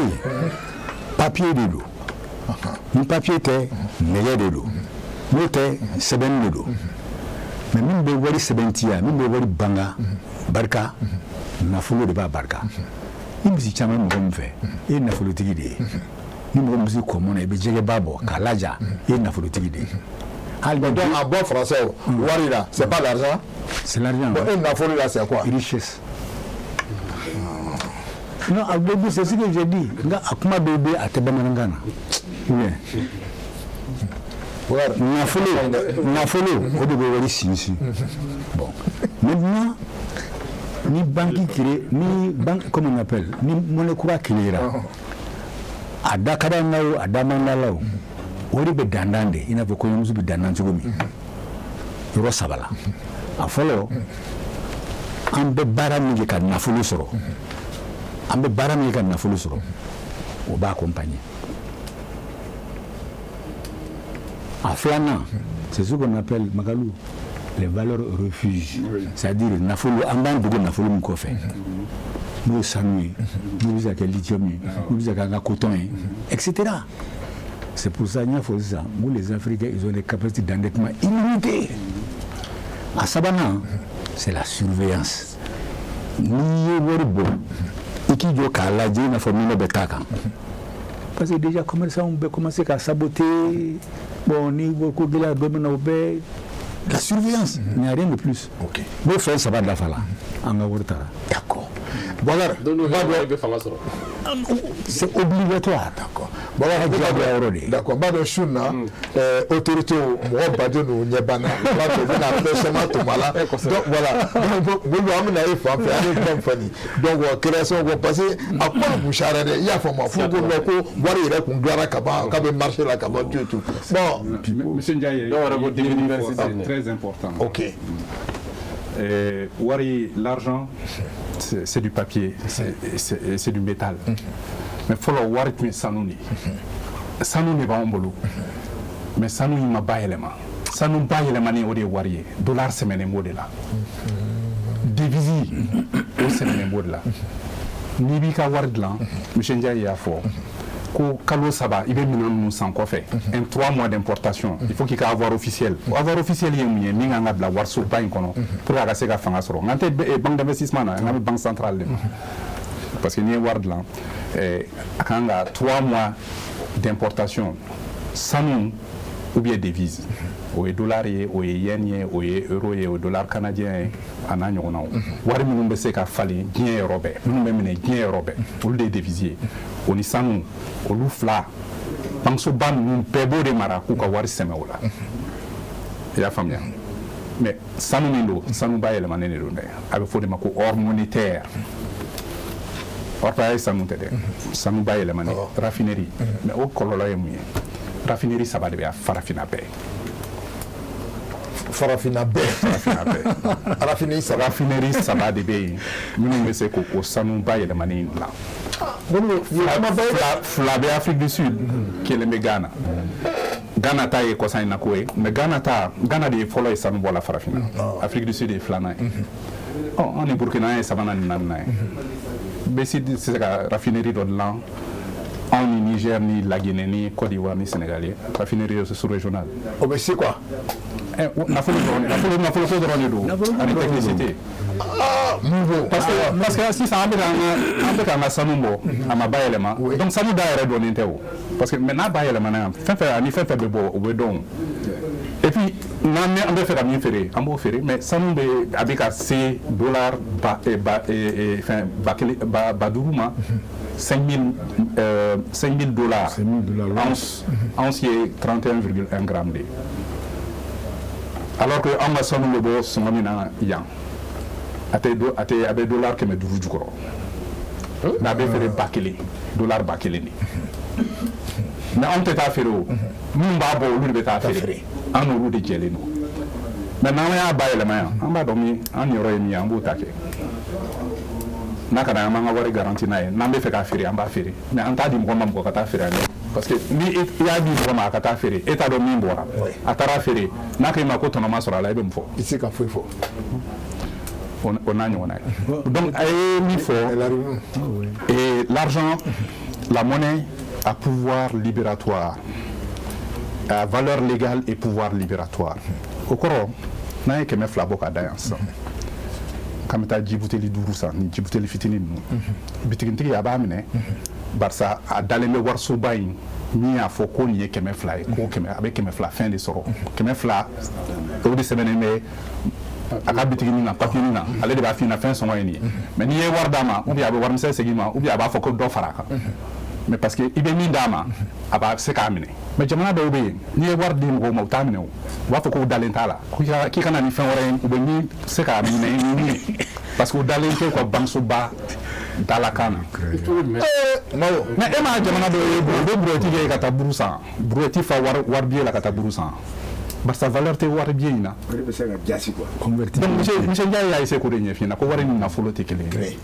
papier de l'eau. Ni papier te, meilleur de l'eau. Ni te, seben de l'eau. Mais même de wari sebentia, même de wari banga, barka, na follow de ba barka. Il me dit que fait il n'a fallu dire il me dit comment on est bien babo kalaja il n'a fallu dire donc en bon français warira c'est pas l'argent, c'est l'argent. Il n'a fallu là c'est quoi? Richesse. Non, au début c'est ce que j'ai dit nga akuma bébé atebamanangana oui n'a fallu au début wari si bon maintenant ni banque créée, ni banque, comment on appelle, ni monnaie courante créée. À Dakar, à Damanalao, on est dandande, il n'a pas connu de dandande. Il y a ça. À follow, on be barami qui n'a pas soro. On be barami qui n'a pas soro. On va accompagner. À Flana, c'est ce qu'on appelle Magalou. Les valeurs refuges, c'est-à-dire nafolo amban dogo nafolo mkofe. Nous sanui, nous avons lithium, nous avons coton, etc. C'est pour ça qu'il faut ça. Nous les Africains, ils ont des capacités d'endettement illimitées. À Sabana, c'est la surveillance. Ni bon, et qui doit la dire na famille betaka. Parce que déjà on peut commencer à saboter. Bon, ni beaucoup de la domaine au bé. La surveillance, il n'y a rien de plus. Ok. Vous faites ça va de la fala. D'accord. Voilà. C'est obligatoire. D'accord. D'accord. Bado shuna autorité moi bado no nyebana bado na pêchement to mala. Donc voilà. Vous amena e fa fa compagnie. Donc création va passer à quoi bouchara de ya fa ma fu go loko wari re kun dwara kaba ka be marché la kaba tout. Bon, monsieur Ndiaye, c'est très important. OK. Wari l'argent c'est du papier, c'est du métal. Mais il faut le voir que Sanouni. Sanouni va en boulot. Mais Sanouni m'a pas élément. Sanouni pas élément ni au de warier. Dollar c'est même mot de là. Devise au c'est même mot de là. Ni bi ka ward là. Monsieur Ndiaye a fort. Ko kalo saba il veut nous sans quoi faire. Un 3 mois d'importation. Il faut qu'il y ait avoir officiel. Avoir officiel il y a ni nga ngabla war sur pas inkono. Pour la se ka fanga soro. Ngante banque d'investissement na ngam banque centrale. Parce que ni ward là quand on a 3 mois d'importation sans nous ou bien devises ou dollar ou yen ou euro ou dollar canadien en année on a wari nous se ka fali bien européen nous même bien européen pour les devises on y sans nous au loufla banque ban nous pebo de mara ku ka wari sema wala ya famia mais sans nous ba ele manene do avec faut de mako hors monétaire. Or pareil ça nous t'aide. Ça nous baille les manées. Raffinerie. Mais au colloque est mieux. Raffinerie ça va devenir farafina paix. Farafina paix. Raffinerie ça va devenir. Nous nous c'est qu'au ça nous baille les manées là. Flabé Afrique du Sud qui est le Ghana. Ghana ta est quoi ça na quoi. Mais Ghana des follow et ça nous voit la farafina. Afrique du Sud est flana. Oh on est Burkina et ça va nan. Mais si c'est la raffinerie de l'an, en Niger, ni la Guinée, ni Côte d'Ivoire, ni Sénégal, raffinerie sous-régionale. Oh, mais c'est quoi? nafolo ko dɔrɔn de don ani technicité parce que sisan an bɛ k'an ka sanu bɔ a ma bayɛlɛma donc sanu da yɛrɛ dɔnnen tɛ o parce que mais n'a bayɛlɛmana yan fɛn fɛn bɛ bɔ o bɛ dɔn et puis n'an bɛ fɛ ka min feere an b'o feere mais sanu a bɛ ka se dollar ba 5,000 ma 5,000 dollars once ye 31,1 grammes de alors que an ka sanu bɛ bɔ sɔngɔ min na yan a bɛ dollar 500 jukɔrɔ n'a bɛ feere dollar 1,000 de mais anw tɛ taa feere o minnu b'a bɔ olu de bɛ taa feere an n'olu de jɛlen don mais n'an y'a bayɛlɛma yan an b'a dɔn an yɔrɔ ye min ye an b'o ta kɛ n'a ka d'an ye an b'an ka wari garanti n'a ye n'an bɛ fɛ k'a feere an b'a feere mais an t'a di mɔgɔ ma mɔgɔ ka taa feere an ye parce que ni i y'a di mɔgɔ ma a ka taa feere e t'a dɔn min bɔra a taara feere n'a k'i ma ko tɔnɔ ma sɔrɔ a la i bɛ mun fɔ i tɛ se ka foyi fɔ o n'a ɲɔgɔnna ye donc a ye min fɔ et l'argent la monnaie a pouvoir libératoire à valeur légale et pouvoir libératoire o kɔrɔ n'an ye 200 bɔ k'a da yan sisan k'an bɛ taa ji buteli 5 san ni ji buteli fitinin ninnu bitigitigi a b'a minɛ barisa a dalen bɛ warisoba in min y'a fɔ ko nin ye 200 ye ko a bɛ 200 fɛn de sɔrɔ 200 o de sɛbɛnnen bɛ a ka bitiginin na papiyeni na ale de b'a f'i ɲɛna fɛn sɔngɔ ye nin ye mais n'i ye wari d'a ma ou bien a bɛ warimisɛn segin ma ou bien a b'a fɔ ko dɔ fara a kan mais parce que i bɛ min d'a ma a b'a se k'a minɛ mais jamana dɔw bɛ yen n'i ye wari di mɔgɔw ma u t'a minɛ o u b'a fɔ k'u dalen t'a la k'i kana ni fɛn wɛrɛ ye u bɛ min se k'a minɛ ni min ye parce que u dalen tɛ u ka bangesoba dalakan na mais e m'a jamana dɔw ye u bɛ buruwɛti kɛ ka taa buru san buruwɛti fa wari biye la ka taa buru san barisa valeur tɛ wari biye in na donc monsieur Ndiaye y'a essayé k'o de ɲɛf'i ɲɛna ko wari ni nafolo tɛ kelen ye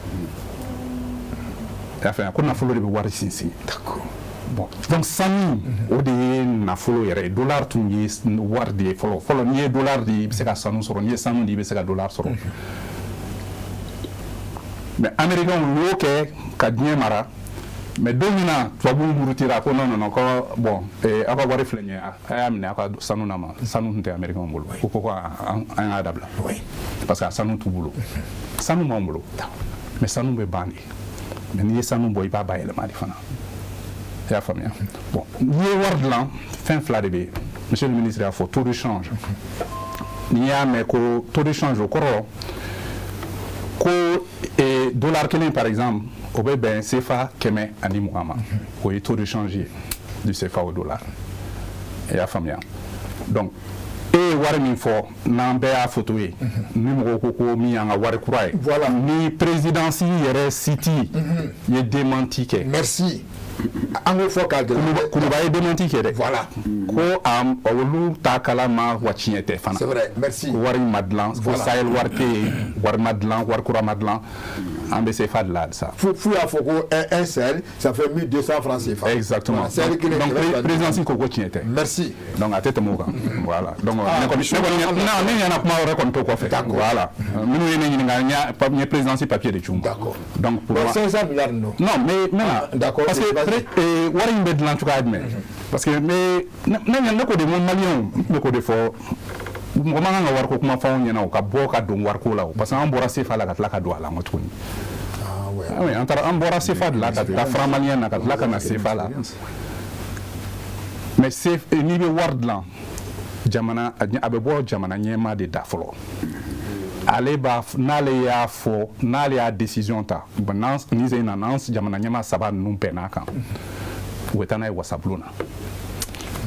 ko nafolo de bɛ wari sinsin bon donc sanu o de ye nafolo yɛrɛ ye dollar tun ye wari de ye fɔlɔ n'i ye dollar di i bɛ se ka sanu sɔrɔ n'i ye sanu di i bɛ se ka dollar sɔrɔ mais américains y'o kɛ ka diɲɛ mara mais don min na tubabuw murutira ko non ko bon aw ka wari filɛ nin ye a y'a minɛ aw ka sanu na ma sanu tun tɛ américains bolo ko an y'a dabila parce que a sanu t'u bolo sanu m'anw bolo mais sanu bɛ ban de mais n'i ye sanu bɔ i b'a bayɛlɛma de fana i y'a faamuya bon n'i ye wari dilan fɛn fila de bɛ yen monsieur le ministre y'a fɔ taux de change n'i y'a mɛn ko taux de change o kɔrɔ ko dollar kelen par exemple o bɛ bɛn CFA 120 ma o ye taux de change ye du CFA au dollar i y'a faamuya donc e ye wari min fɔ n'an bɛɛ y'a photo ye ni mɔgɔw ko min y'an ka wari kura ye ni présidence yɛrɛ site ye démenti kɛ merci an k'o fɔ k'a gɛlɛya Kuluba ye démenti kɛ dɛ voilà ko olu t'a kalama wa tiɲɛ tɛ fana c'est vrai merci wari ma dilan ko Sahel wari tɛ yen wari ma dilan wari kura ma dilan an bɛ CFA de la sa f'u y'a fɔ ko un Sahel ça fait 1200 francs CFA exactement donc présidence ko tiɲɛ tɛ merci donc a tɛ tɛmɛ o kan voilà donc ne ɲɛna kuma wɛrɛ kɔni to kɔfɛ voilà minnu ye ne ɲininka n ye présidence papier de c'u ma d'accord donc pour 500 milliards non d'accord parce que wari in bɛ dilan cogoya jumɛn parce que ne ko de n ko maliyɛnw ne ko de fɔ mɔgɔ man kan ka wariko kuma fɔ anw ɲɛna o ka bɔ ka don wariko la o parce que an bɔra CFA la ka tila ka don a la n ko tuguni an bɔra CFA de la ka taa franc maliyɛn na ka tila ka na CFA la mais n'i bɛ wari dilan jamana a bɛ bɔ jamana ɲɛmaa de da fɔlɔ n'ale y'a fɔ n'ale y'a décision ta ni ze na n'an jamana ɲɛmaa saba ninnu bɛɛ n'a kan u bɛ taa n'a ye wasabulon na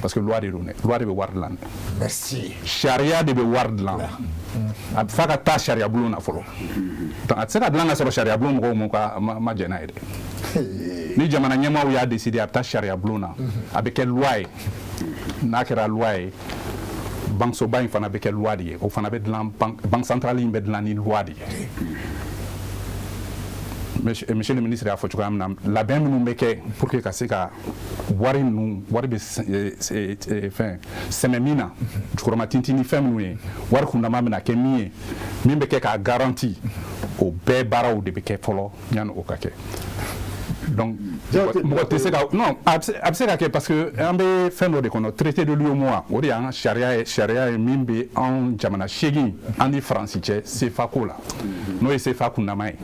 parce que loi de don dɛ loi de bɛ wari dilan dɛ merci sariya de bɛ wari dilan a bɛ f'a ka taa sariya bulon na fɔlɔ donc a tɛ se ka dilan ka sɔrɔ sariya bulon mɔgɔw ma jɛn n'a ye dɛ ni jamana ɲɛmaaw y'a décider a bɛ taa sariya bulon na a bɛ kɛ loi ye n'a kɛra loi ye banquesoba in fana bɛ kɛ loi de ye o fana bɛ dilan banque centrale in bɛ dilan ni loi de ye monsieur le ministre y'a fɔ cogoya min na labɛn minnu bɛ kɛ pour que ka se ka wari bɛ fɛn sɛmɛ min na jukɔrɔma tintin ni fɛn minnu ye wari kundama bɛna kɛ min ye min bɛ kɛ k'a garanti o bɛɛ baaraw de bɛ kɛ fɔlɔ yanni o ka kɛ donc mɔgɔ tɛ se ka non a bɛ se ka kɛ parce que an bɛ fɛn dɔ de kɔnɔ traité de l'UEMOA o de y'an ka sariya ye min bɛ anw jamana 8 an ni Faransi cɛ CFA ko la n'o ye CFA kundama ye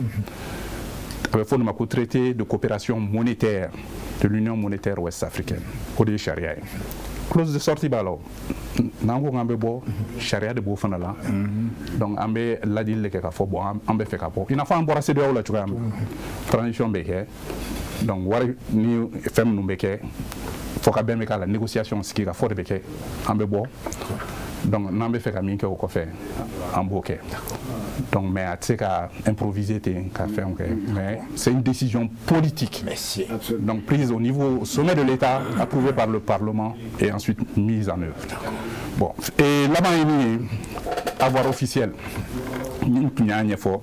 a bɛ fɔ o ma ko traité de coopération monétaire de l'Union monétaire ouest africaine o de ye sariya ye clause de sortie b'a la o n'an ko k'an bɛ bɔ sariya de b'o fana la donc an bɛ ladili de kɛ k'a fɔ bon an bɛ fɛ ka bɔ i n'a fɔ an bɔra CEDEAO la cogoya min transition bɛ kɛ donc wari ni fɛn minnu bɛ kɛ fɔ ka bɛn bɛ k'a la négociation sigi ka fɔ de bɛ kɛ an bɛ bɔ donc n'an bɛ fɛ ka min kɛ o kɔfɛ an b'o kɛ donc mais a tɛ se ka improviser ten ka fɛnw kɛ mais c'est une décision politique donc prise au niveau au sommet de l'État approuvée par le Parlement et ensuite mise en œuvre bon et laban ye min ye avoir officiel n tun y'a ɲɛfɔ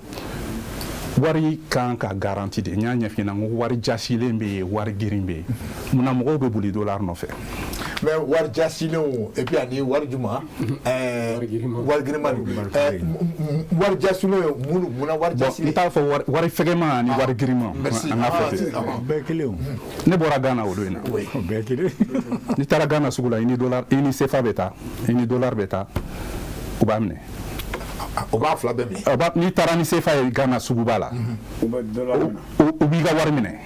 wari kan ka garanti de n y'a ɲɛf'i ɲɛna n ko wari jasilen bɛ yen wari girin bɛ yen munna mɔgɔw bɛ boli dollar nɔfɛ mais wari jasilen et puis ani wari juma wari girinma wari jasilen munna wari jasilen n t'a fɔ wari fɛgɛman ani wari girinma an ka fɔ ten bɛɛ kelen ne bɔra Ghana o don in na bɛɛ kelen n'i taara Ghana sugu la i ni CFA bɛ taa i ni dollar bɛ taa u b'a minɛ o b'a fila bɛɛ minɛ n'i taara ni CFA ye Ghana suguba la u b'i ka wari minɛ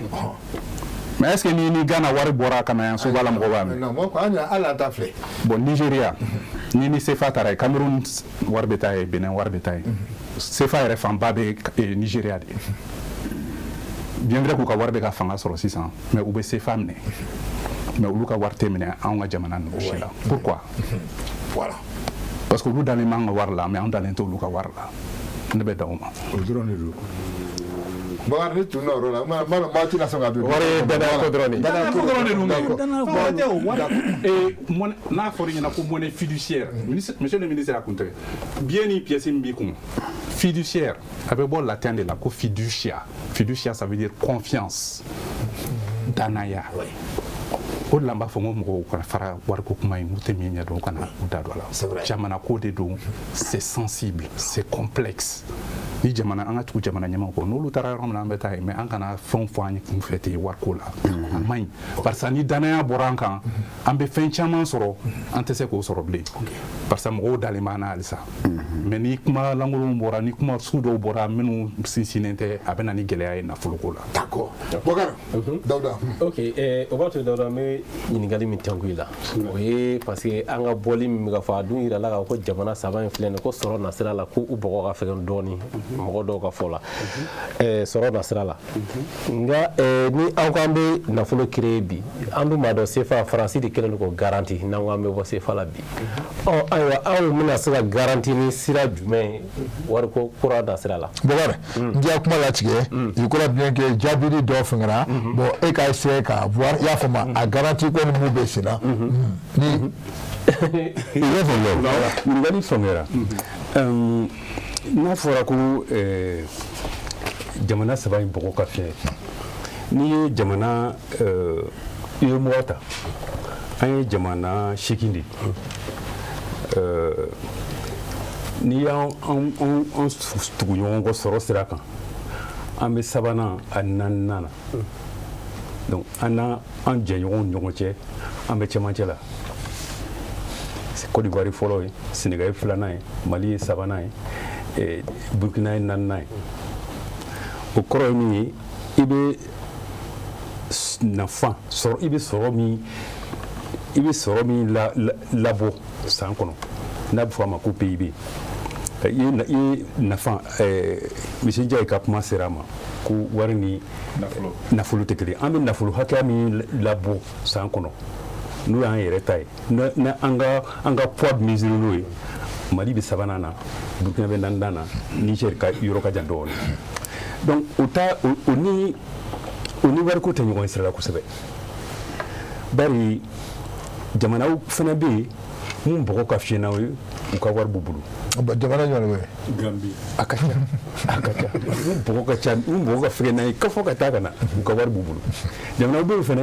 mais est-ce que ni Ghana wari bɔra ka na yan suguba la mɔgɔ b'a minɛ non hali an t'a filɛ bon Nigeria ni CFA taara ye Cameroun wari bɛ taa ye Benin wari bɛ taa ye CFA yɛrɛ fanba bɛ Nigeria de bien vrai k'u ka wari bɛ ka fanga sɔrɔ sisan mais u bɛ CFA minɛ mais olu ka wari tɛ minɛ anw ka jamana ninnu si la pourquoi voilà parce que olu dalen b'an ka wari la mais an dalen t'olu ka wari la ne bɛ dan o ma o dɔrɔn de don Bakari ni tun nɔrɔ la maa tɛna sɔn ka don wari ye danaya ko dɔrɔn de n'a fɔra i ɲɛna ko monnaie fiduciaire monsieur le ministre a kun tɛ bien ni pièce min b'i kun fiduciaire a bɛ bɔ latin de la ko fiducia ça veut dire confiance danaya o de la n b'a fɔ n ko mɔgɔw kana fara wariko kuma in n'u tɛ min ɲɛdɔn u kana u da don a la jamana ko de don c'est sensible c'est complexe ni jamana an ka tugu jamana ɲɛmaw kɔ n'olu taara yɔrɔ min na an bɛ taa yen mais an kana fɛnw fɔ an ye kun fɛ ten wariko la a man ɲi parce que ni danaya bɔra an kan an bɛ fɛn caman sɔrɔ an tɛ se k'o sɔrɔ bilen parce que mɔgɔw dalen b'an na halisa mais ni kuma lankolonw bɔra ni kuma sugu dɔw bɔra minnu sinsinnen tɛ a bɛ na ni gɛlɛya ye nafoloko la d'accord Bakari Dawuda ok o b'a to Dawuda n bɛ ɲininkali min tɛnku i la o ye parce que an ka bɔli min bɛ ka fɔ a dun yirala k'a fɔ ko jamana saba in filɛ nin ye ko sɔrɔ nasira la ko u bɔgɔ ka fɛgɛn dɔɔni mɔgɔ dɔw ka fɔ la sɔrɔ nasira la nka ni aw k'an bɛ nafolo créer bi an dun b'a dɔn CFA Faransi de kɛlen don k'o garanti n'an ko an bɛ bɔ CFA la bi ayiwa anw bɛna se ka garanti ni sira jumɛn wariko kura nasira la Bakari n diya kuma latigɛ i kɔrɔ bien que jaabili dɔ fɛngɛra bon e ka essayer ka voir i y'a fɔ ma a garanti ko ni mun bɛ sen na ni ɲininkali faamuya n'a fɔra ko jamana saba in bɔgɔ ka fiɲɛ n'i ye jamana UEMOA ta an ye jamana 8 de n'i y'an tugu ɲɔgɔn kɔ sɔrɔ sira kan an bɛ sabanan ani naaninan na donc an n'an jɛɲɔgɔnw ɲɔgɔn cɛ an bɛ cɛmancɛ la Côte d'Ivoire fɔlɔ ye Sénégal ye filanan ye Mali ye sabanan ye Burkina ye naaninan ye o kɔrɔ ye min ye i bɛ nafa sɔrɔ i bɛ sɔrɔ min labɔ san kɔnɔ n'a bɛ fɔ a ma ko PIB i ye nafa monsieur Ndiaye ka kuma sera a ma ko wari ni nafolo tɛ kelen an bɛ nafolo hakɛya min labɔ san kɔnɔ n'o y'an yɛrɛ ta ye an ka poids mesuré n'o ye Mali bɛ sabanan na Burkina bɛ naaninan na Niger ka yɔrɔ ka jan dɔɔnin donc o ni wariko tɛ ɲɔgɔn sira la kosɛbɛ bari jamanaw fana bɛ yen mun bɔgɔ ka fiɲɛ n'aw ye u ka wari b'u bolo jamana jumɛn bɛ Gambie a ka ca mun bɔgɔ ka ca mun bɔgɔ ka fɛgɛ n'a ye ka fɔ ka taa ka na u ka wari b'u bolo jamanaw bɛ yen fana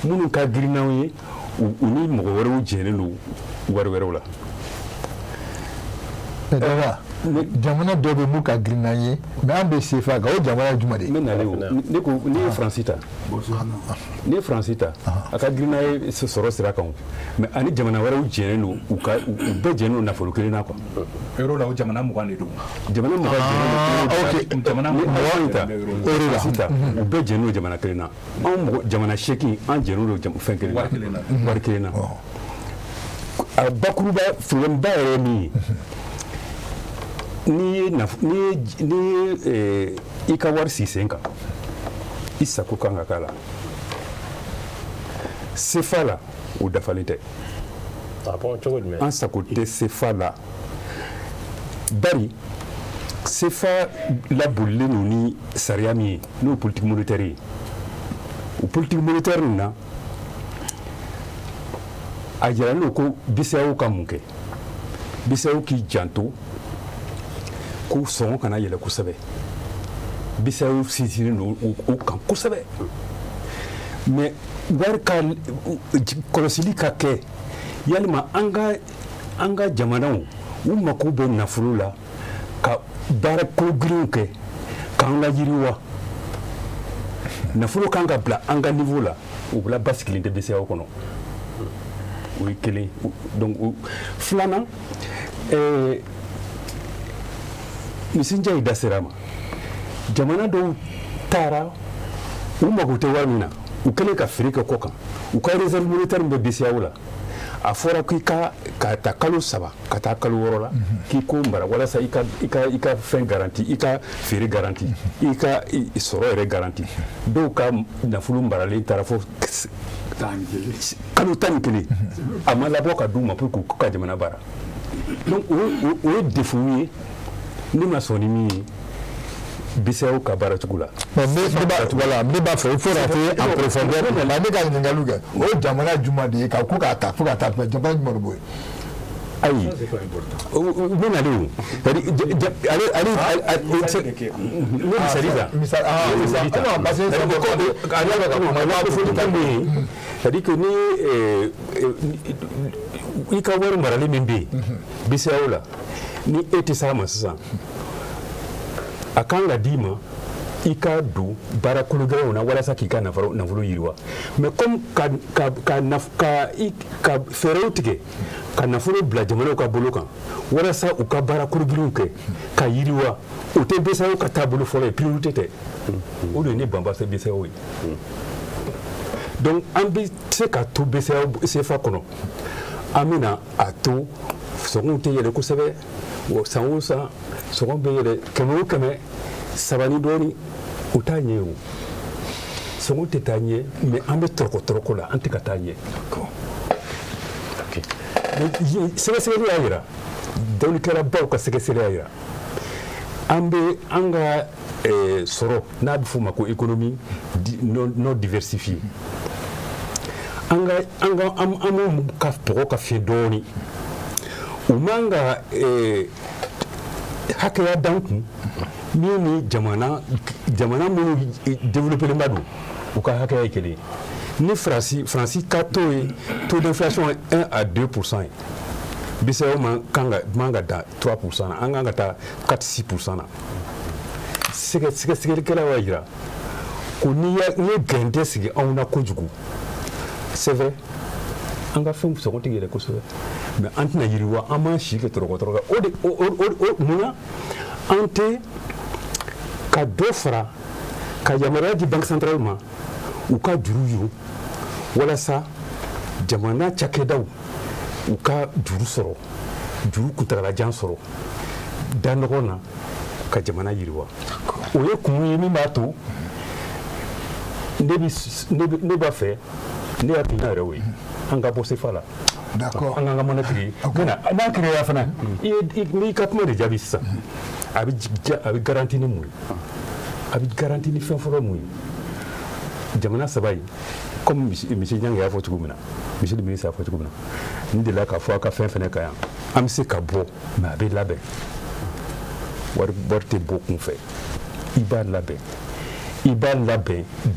minnu ka girin n'aw ye u ni mɔgɔ wɛrɛw jɛnnen don wari wɛrɛw la jamana dɔ bɛ mun ka girin n'an ye mais an bɛ CFA kan o jamana jumɛn de ye. n bɛ nalen o ne ko n'i ye Faransi ta n'i ye Faransi ta a ka girin n'a ye sɔrɔ sira kan mais ani jamana wɛrɛw jɛnnen don u bɛɛ jɛnnen don nafolo kelen na quoi. euro la o jamana 20 de don. jamana 20 jɛnnen don jamana 20 ta Faransi ta u bɛɛ jɛnnen don jamana kelen na anw mɔgɔ jamana 8 an jɛnnen don fɛn kelen na wari kelen na. a bakuruba fɛnba yɛrɛ ye min ye. n'i ye i ka wari si sen kan i sago kan ka k'a la CFA la o dafalen tɛ an sago tɛ CFA la bari CFA labolilen don ni sariya min ye n'o ye politique monétaire ye o politique monétaire nin na a jiralen don ko BCEAO ka mun kɛ BCEAO k'i janto ko sɔngɔ kana yɛlɛ kosɛbɛ BCEAO sinsinnen don o kan kosɛbɛ mais wari ka kɔlɔsili ka kɛ yalima an ka jamanaw u mako bɛ nafolo la ka baara kologirinw kɛ k'an layiriwa nafolo kan ka bila an ka niveau la o bila basigilen tɛ BCEAO kɔnɔ o ye kelen donc filanan misinja yi da sera ma jamana dɔw taara u mago tɛ wari min na u kɛlen ka feere kɛ kɔ kan u ka réserve monétaire min bɛ BCEAO la a fɔra k'i ka ta kalo 3 ka taa kalo 6 la k'i ko mara walasa i ka fɛn garanti i ka feere garanti i ka sɔrɔ yɛrɛ garanti dɔw ka nafolo maralen taara fɔ kalo 11 a ma labɔ ka d'u ma pour k'u ka jamana baara donc o ye défaut ye ne ma sɔn ni min ye BCEAO ka baara cogo la. voilà ne b'a fɛ il faut rentrer en profondeur mais ne ka ɲininkaliw kɛ o jamana jumɛn de ye ka ko k'a ta fo ka taa jamana jumɛn de b'o ye. ayi u bɛ nalen o c'est-à-dire que ni i ka wari maralen min bɛ yen BCEAO la ni e tɛ s'a ma sisan a kan ka d'i ma i ka don baara kologɛlɛnw na walasa k'i ka nafolo yiriwa mais comme ka fɛɛrɛw tigɛ ka nafolo bila jamanaw ka bolo kan walasa u ka baara kologirinw kɛ ka yiriwa o tɛ BCEAO ka taabolo fɔlɔ ye priorité tɛ o de ye ne banba se BCEAO ye donc an bɛ se ka to BCEAO CFA kɔnɔ an bɛna a to sɔngɔw tɛ yɛlɛ kosɛbɛ san o san sɔngɔ bɛ yɛlɛ kɛmɛ o kɛmɛ sabani dɔɔni o t'a ɲɛ o sɔngɔ tɛ taa ɲɛ mais an bɛ tɔrɔkɔ la an tɛ ka taa ɲɛ sɛgɛsɛgɛli y'a jira dawulikɛlabaw ka sɛgɛsɛgɛli y'a jira an bɛ an ka sɔrɔ n'a bɛ f'o ma ko économie non diversifiée an m'u ka tɔgɔ ka fiɲɛ dɔɔni u man ka hakɛya d'an kun min ni jamana minnu développelenba don u ka hakɛya ye kelen ni Faransi ka taux d'inflation 1 à 2% ye BCEAO man ka da 3% na an kan ka taa 4-6% na sɛgɛsɛgɛlikɛlaw y'a jira ko n'i ye gɛrɛntɛ sigi anw na kojugu c'est vrai an ka fɛnw sɔngɔ tɛ yɛlɛ kosɛbɛ mais an tɛna yiriwa an b'an si kɛ tɔrɔkɔ o munna an tɛ ka dɔ fara ka yamaruya di banque centrale ma u ka juru yiro walasa jamana cakɛdaw u ka juru sɔrɔ juru kuntagalajan sɔrɔ da ɲɔgɔn na ka jamana yiriwa o ye kun ye min b'a to ne b'a fɛ ne hakilina yɛrɛ o ye an ka bɔ CFA la an k'an ka monnaie tigi n'a kɛra fana n'i ka kuma de jaabi sisan a bɛ garanti ni mun ye a bɛ garanti ni fɛn fɔlɔ mun ye jamana saba in comme monsieur Ɲangi y'a fɔ cogo min na monsieur le ministre y'a fɔ cogo min na n delila k'a fɔ a ka fɛn fɛnɛ kan yan an bɛ se ka bɔ mais a bɛ labɛn wari tɛ bɔ kun fɛ i b'a labɛn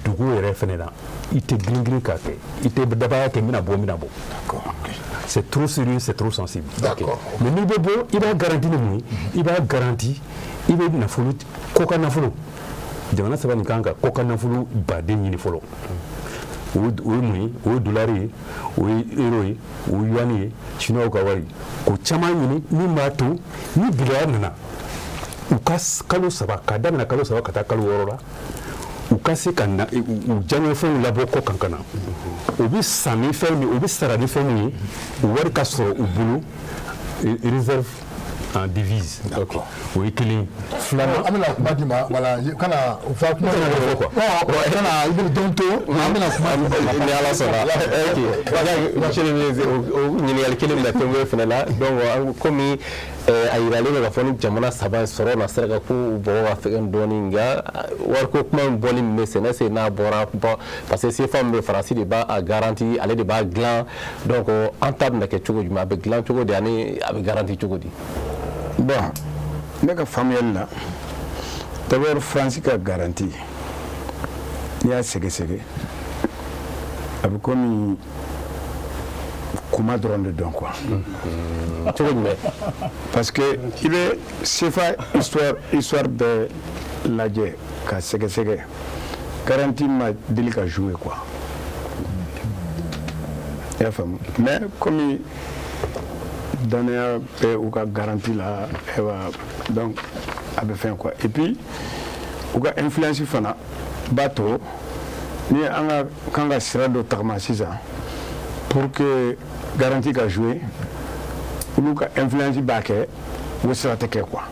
dugu yɛrɛ fɛnɛ na i tɛ girin k'a kɛ i tɛ dabaya kɛ n bɛna bɔ c'est trop sérieux, c'est trop sensible. D'accord. Mais n'i bɛ bɔ i b'a garanti ni mun ye i b'a garanti i bɛ nafolo kɔ ka nafolo jamana saba nin kan ka kɔ ka nafolo baden ɲini fɔlɔ o ye mun ye o ye dolari ye o ye euro ye o ye yuan ye chinois ka wari ko caman ɲini min b'a to ni gɛlɛya nana u ka kalo saba k'a daminɛ kalo saba ka taa kalo 6 la u ka se ka u diyaɲɛfɛnw labɔ kɔ kan ka na u bɛ san ni fɛn min u bɛ sara ni fɛn min ye u wari ka sɔrɔ u bolo réserve en devise o ye kelen filanan an bɛna kuma di ma wala kana u fa kuma fɔ quoi kana i bɛ don to an bɛna kuma di ni ala sɔnna ok monsieur le ministre o ɲininkali kelen bɛna tɛnku fana la donc komi a yiralen bɛ k'a fɔ ni jamana saba in sɔrɔ na sera ka k'u bɔgɔ ka fɛgɛn dɔɔnin nka wariko kuma in bɔli min bɛ sɛnɛ se n'a bɔra parce que CFA min bɛ Faransi de b'a garanti ale de b'a dilan donc an ta bɛna kɛ cogo jumɛn a bɛ dilan cogo di ani a bɛ garanti cogo di. bon ne ka faamuyali la d'abord Faransi ka garanti n'i y'a sɛgɛsɛgɛ a bɛ komi kuma dɔrɔn de dɔn quoi. cogo jumɛn. parce que i bɛ CFA histoire bɛɛ lajɛ ka sɛgɛsɛgɛ garanti ma deli ka jouer quoi. i y'a faamu mais komi danaya bɛ u ka garanti la donc a bɛ fɛn quoi et puis u ka influence fana b'a to ni an ka kan ka sira dɔ tagama sisan pour que garanti ka jouer olu ka influence b'a kɛ o sira tɛ kɛ quoi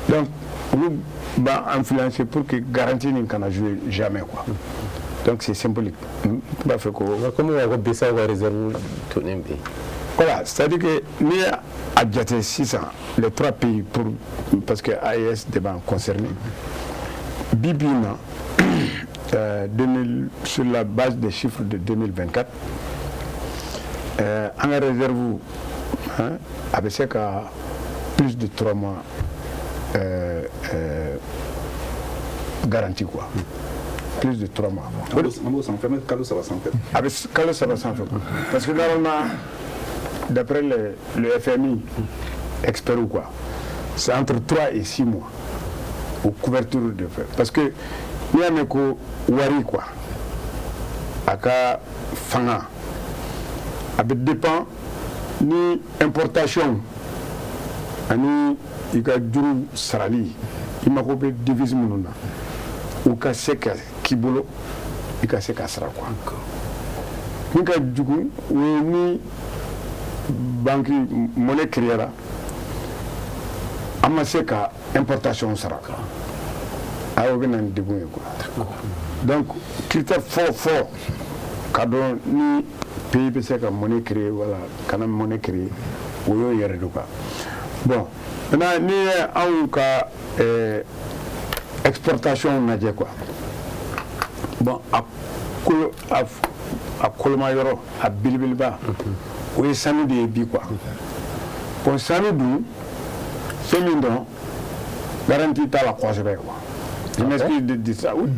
donc olu b'a influencer pour que garanti nin kana jouer jamais quoi donc c'est symbolique n b'a fɛ ko comme ko Bissau ka réserve tonnen bɛ yen. Voilà, c'est-à-dire que ni a jate sisan les 3 pays parce que AES débat concerné bibina sur la base des chiffres de 2024 en réserve avec ce qu'à plus de 3 mois garanti quoi. Plus de 3 mois. Avec Carlos Sabasan parce que normalement d'après le FMI expert ou quoi, c'est entre 3 et 6 mois aux couvertures de feu. Parce que il y a wari quoi, aka fanga, avec dépend ni importation, ani ika juru sarali, imako be devise mununa, ou ka seka kibolo, ika seka sara quoi. Nika jugu ni banque monnaie créera ama se ka importation saraka ayo bena ndeboué quoi donc critère fort kadon ni pays be se ka monnaie créer voilà kana monnaie créer oyo yere do quoi bon maintenant ni an ka exportation naje quoi bon a kolma yoro a bilbilba o ye sanu de ye bi quoi bon sanu dun fɛn min dɔn garanti t'a la kosɛbɛ quoi je m'excuse de dire ça oui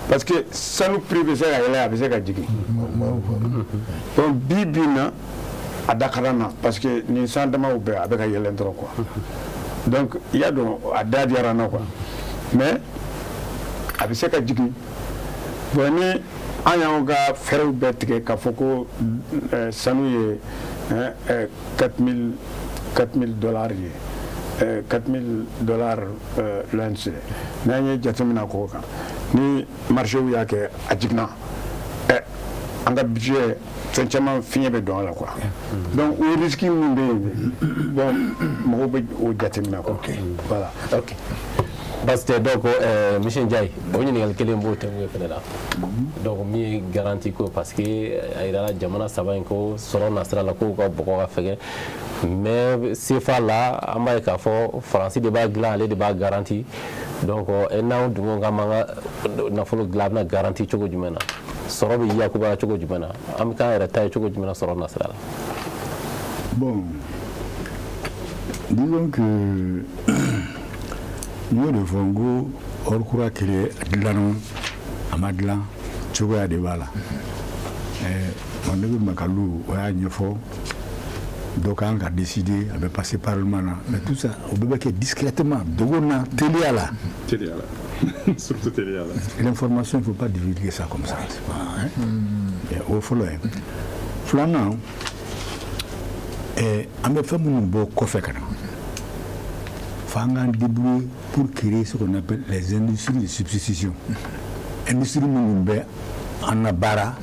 parce que sanu prix bɛ se ka yɛlɛ a bɛ se ka jigin donc bi na a dakara na parce que nin san damaw bɛɛ a bɛ ka yɛlɛ dɔrɔn quoi donc i y'a dɔn a da diyara na quoi mais a bɛ se ka jigin bon ni an y'anw ka fɛɛrɛw bɛɛ tigɛ k'a fɔ ko sanu ye $4,000 ye $4,000 l'ONC n'an ye jateminɛ k'o kan ni marché y'a kɛ a jiginna an ka budget fɛn caman fiɲɛ bɛ don a la quoi donc o risque min bɛ yen bon mɔgɔw bɛ o jateminɛ quoi voilà. ok parce que donc monsieur Ndiaye o ɲininkali kelen b'o tɛmɛ fɛnɛ la donc min ye garanti ko parce que a yirala jamana saba in ko sɔrɔ nasira la k'u ka bɔgɔ ka fɛgɛ mais CFA la an b'a ye k'a fɔ Faransi de b'a dilan ale de b'a garanti donc n'anw dun k'an b'an ka nafolo dilan a bɛna garanti cogo jumɛn na sɔrɔ bɛ yakubaya cogo jumɛn na an bɛ k'an yɛrɛ ta ye cogo jumɛn na sɔrɔ nasira la. Bon, disons que nous de Fongo, hors courant qu'il dilan a ma dilan cogoya de b'a la on ne veut pas donc on a décidé de passer par le Parlement, mais tout ça, on peut que discrètement, on a télé à la. Surtout télé à la. L'information, il ne faut pas divulguer ça comme ça. Au fond, flanant, on a fait un beau coffre. Il faut débrouiller pour créer ce qu'on appelle les industries de substitution. Industrie en abara,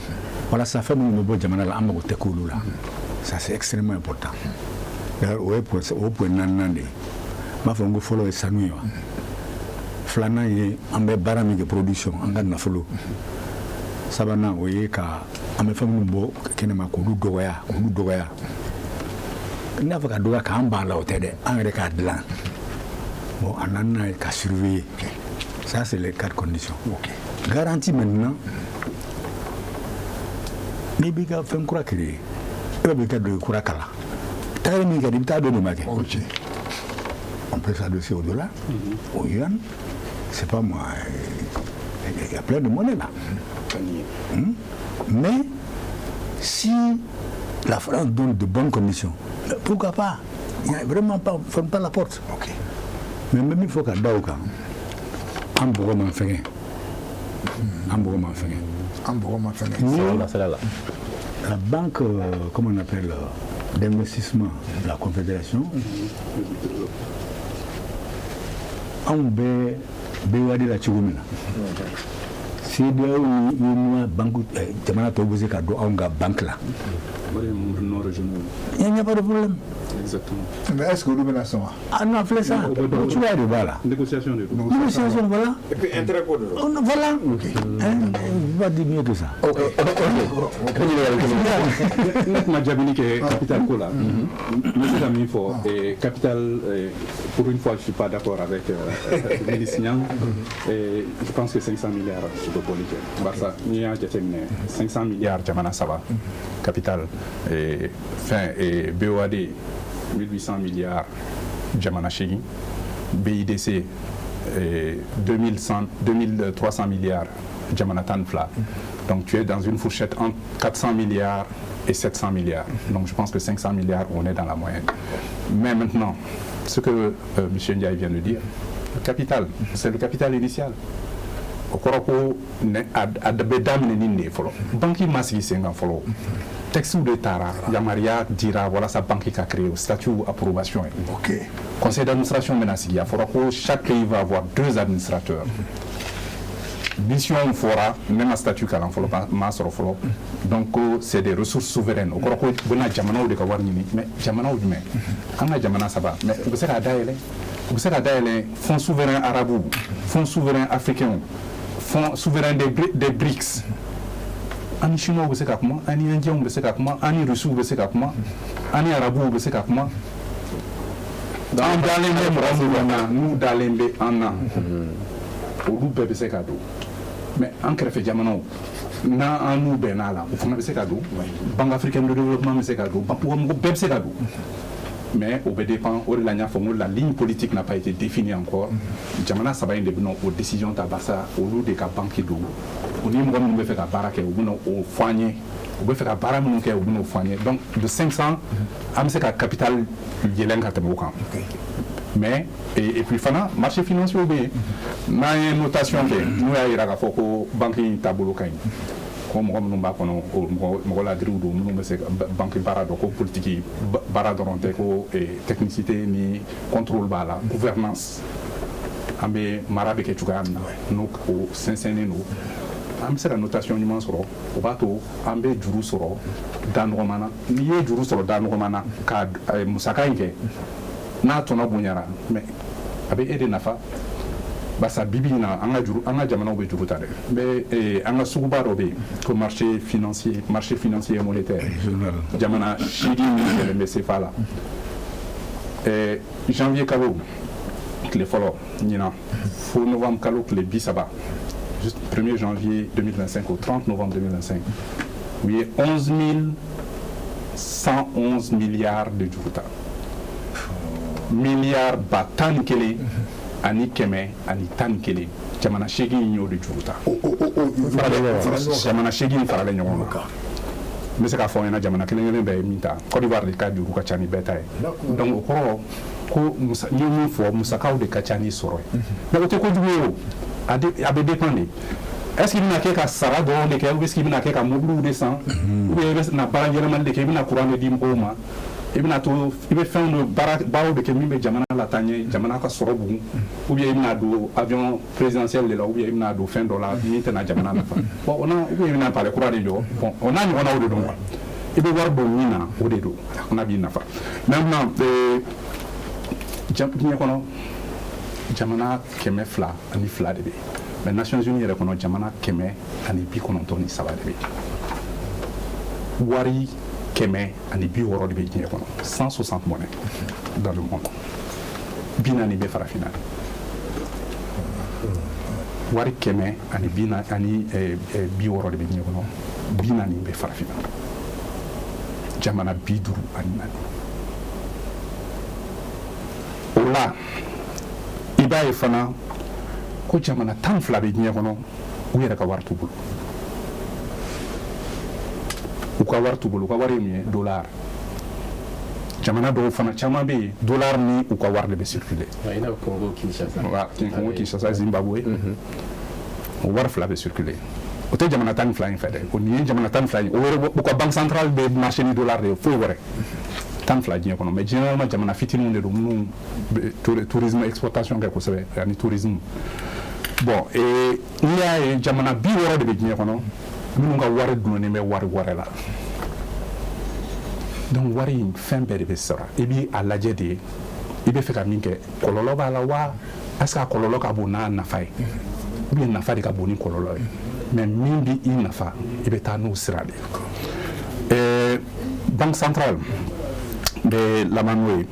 voilà, ça fait un beau jamanal à Magotekulu là. Ça c'est extrêmement important. D'ailleurs, au point nanande, ma fongo follow est sanué. Flana est en barami de production, en gagne follow. Sabana, oye, ka, ame famu bo, kenema kudu doya. N'a pas doya ka amba la hôtel, en recadre là. Bon, en an qu'à surveiller. Ça c'est les 4 conditions. Garantie maintenant. Nibiga fait un croix créé. On peut s'adresser au dollar, au yuan, c'est pas moi, il y a plein de monnaie là. Mais si la France donne de bonnes conditions, pourquoi pas? Il n'y a vraiment pas, ferme pas la porte. Mais même il faut qu'à Daouka, la banque, comment on appelle, d'investissement de la Confédération, on va dire la Tchougoumina. C'est une banque, banque là. Il n'y a pas de problème. Exactement. Mais est-ce que nous menaçons? Ah non, fais ça. Tu vas aller là. Négociation, voilà. Et puis intérêt quoi de voilà. On va dire mieux que ça. Ma diabini qui capital cola. Monsieur Damien faut capital pour une fois je suis pas d'accord avec Médicien. Je pense que 500 milliards de politique. Barça, il y a 500 milliards Jamana Saba capital et fin et BOAD 1800 milliards Jamana Chigi, BIDC 2300 milliards Jamana Tanfla. Donc tu es dans une fourchette entre 400 milliards et 700 milliards. Donc je pense que 500 milliards, on est dans la moyenne. Mais maintenant, ce que M. Ndiaye vient de dire, le capital, c'est le capital initial. Au Koroko, à Bedam Neninde, Banque Massi Sengan Follow. Texte de Tara, Yamaria dira voilà sa banque qui a créé, statut approbation. Conseil d'administration menacé, chaque pays va avoir 2 administrateurs. Mission fora, même un statut qu'à l'enfolo, donc c'est des ressources souveraines. Au Koroko, on a Jamano de Kawarni, mais Jamano du mais. On a Jamana Saba, mais vous savez à Daele, fonds souverain arabes, fonds souverain africain, fonds souverain des BRICS. Ani chinois vous savez comment, ani indien vous savez comment, ani russe vous savez comment, ani arabe vous savez comment. Dans les mêmes nous dans les mêmes en au bout de ces cadeaux. Mais en crève diamant, na en nous benala, au fond de ces cadeaux, Banque africaine de développement de ces cadeaux, pour un groupe de ces cadeaux. Mais au dépend, la ligne politique n'a pas été définie encore. Jamana ça va être aux décisions tabassa, au lieu de la banque d'eau. On dit que nous faire la baraque au foyer, on peut faire la baraque au foyer. Donc de 500, c'est la capitale yélen katemoukan. Mais et puis fana marché financier obé. Na une notation que nous a ira la foko banque tabolo kain. Comme nous ba kono mo la driudo nous c'est banque barado ko politique barado ko et technicité ni contrôle bala gouvernance ambe marabe ke tugana nous ko sensene no am c'est la notation ni mansoro o bato ambe juru soro dan romana ni ye juru soro dan romana ka musaka inke na tona bunyara mais abe ede nafa basa bibina anga jamana be juruta de mais anga suguba robe ko marché financier et monétaire jamana chidi ni le CFA là janvier kalo les follow nina fo novembre kalo les bisaba juste 1er janvier 2025 au 30 novembre 2025 oui 111 milliards de juruta milliards batan kele ani keme ani tan kele jamana shegi nyo de juruta jamana shegi farale nyonga bɛ se k'a fɔ ɲɛna jamana kelen-kelen bɛɛ ye min ta Côte d'Ivoire de ka juru ka ca ni bɛɛ ta ye donc o kɔrɔ ko n ye min fɔ musakaw de ka ca ni sɔrɔ ye mais o tɛ kojugu ye o a bɛ dépend de est-ce que i bɛna kɛ ka sara dɔrɔn de kɛ ou est-ce que i bɛna kɛ ka mobiliw de san ou bien i bɛna baara ɲɛnamani de kɛ i bɛna courant de di mɔgɔw ma i bɛna to i bɛ fɛnw de baaraw de kɛ min bɛ jamana lataa ɲɛ jamana ka sɔrɔ bugun ou bien i bɛna don avion présidentiel de la ou bien i bɛna don fɛn dɔ la min tɛna jamana nafa bon ou bien i bɛna palais kura de jɔ bon o n'a ɲɔgɔnnaw de don quoi i bɛ wari don min na o de don o n'a b'i nafa maintenant diɲɛ kɔnɔ jamana 202 de bɛ yen mais Nations Unies yɛrɛ kɔnɔ jamana 193 de bɛ yen wari 160 de bɛ diɲɛ kɔnɔ 160 monnaies dans le monde 40 bɛ farafinna wari 160 de bɛ diɲɛ kɔnɔ 40 bɛ farafinna jamana 54 o la i b'a ye fana ko jamana 12 bɛ diɲɛ kɔnɔ u yɛrɛ ka wari t'u bolo u ka wari t'u bolo u ka wari ye mun ye dollar jamana dɔw fana caman bɛ yen dollar ni u ka wari de bɛ circuler i n'a fɔ Congo Kinshasa Zimbabwe o wari 2 bɛ circuler o tɛ jamana 12 in fɛ dɛ o nin ye jamana 12 in u ka banque centrale bɛ marché ni dollar de ye foyi wɛrɛ 12 diɲɛ kɔnɔ mais généralement jamana fitininw de don minnu tourisme exportation kɛ kosɛbɛ ani tourisme bon n'i y'a ye jamana 60 de bɛ diɲɛ kɔnɔ minnu ka wari dunnen bɛ wari wɛrɛ la donc wari in fɛn bɛɛ de bɛ sara i b'i a lajɛ de i bɛ fɛ ka min kɛ kɔlɔlɔ b'a la wa est-ce que a kɔlɔlɔ ka bon n'a nafa ye ou bien nafa de ka bon ni kɔlɔlɔ ye mais min b'i nafa i bɛ taa n'o sira de ye banque centrale bɛ laban n'o ye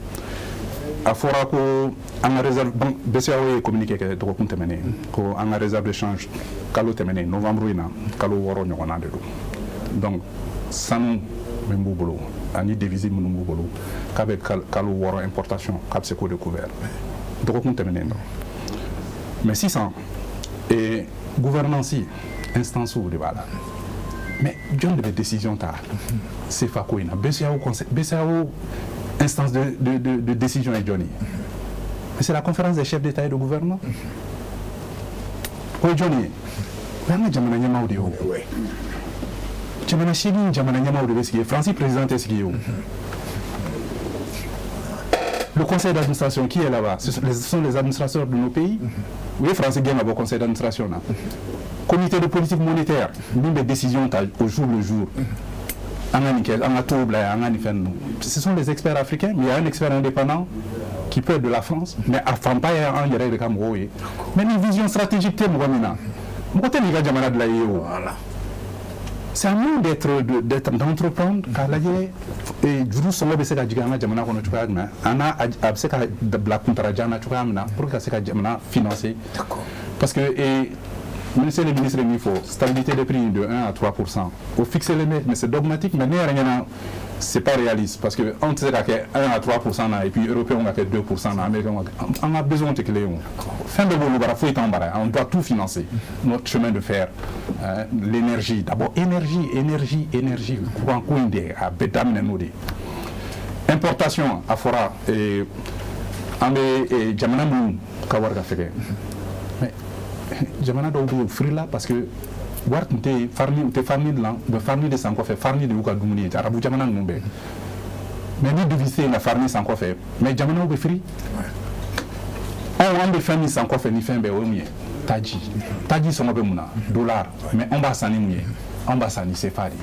a fɔra ko an ka réserve BCEAO ye communiqué kɛ dɔgɔkun tɛmɛnen ko an ka réserve de change kalo tɛmɛnen novembre in na kalo 6 ɲɔgɔnna de don donc sanu min b'u bolo ani devise minnu b'u bolo k'a bɛ kalo 6 importation k'a bɛ se k'o de couvert dɔgɔkun tɛmɛnen don mais sisan gouvernance instance de b'a la mais jɔn de bɛ décision ta CFA ko in na BCEAO instance de décision est jɔn ye c'est la conférence des chefs d'État et de gouvernement o ye jɔn ye o y'an ka jamana ɲɛmaaw de ye o jamana 8 jamana ɲɛmaaw de bɛ sigi Faransi président tɛ sigi o le conseil d'administration qui est là-bas ce sont les administrateurs de nos pays u ye Faransi gɛn ka bɔ conseil d'administration na comité de politique monétaire min bɛ décision ta au jour le jour an ka nin kɛ an ka taux bila yan an ka nin fɛn ninnu ce sont les experts africains mais il y a un expert indépendant qui peut être de la France mais a fanba ye an yɛrɛ de ka mɔgɔw ye mais ni vision stratégique tɛ mɔgɔ min na mɔgɔ tɛ n'i ka jamana dilan i ye o c'est à nous d'entreprendre k'a lajɛ juru sɔngɔ bɛ se ka jigin an ka jamana kɔnɔ cogoya jumɛn a bɛ se ka bila kuntarajan na cogoya min na pour que ka se ka jamana financer parce que ministère des ministres min fɔ stabilité des prix de 1 à 3%. O fixer les mais c'est dogmatique mais ne yɛrɛ ɲɛna c'est pas réaliste parce que anw tɛ se ka kɛ 1 à 3% na et puis européens ka kɛ 2% na américains an ka besoin tɛ kelen ye o fɛn bɛɛ b'olu bara foyi t'anw bara on doit tout financer notre chemin de fer l'énergie d'abord énergie courant ko in de a bɛɛ daminɛ n'o de importation a fɔra an bɛ jamana minnu ka wari ka fɛgɛ jamana dɔw bɛ yen firi la parce que wari tun tɛ farni u tɛ farni dilan u bɛ farni de san kɔfɛ farni de y'u ka dumuni ye arabu jamana ninnu bɛɛ mais ni devise in ka farni san kɔfɛ mais jamanaw bɛ firi an bɛ fɛn min san kɔfɛ ni fɛn bɛɛ o ye mun ye taji sɔngɔ bɛ mun na dollar mais an b'a san ni mun ye an b'a san ni CFA de ye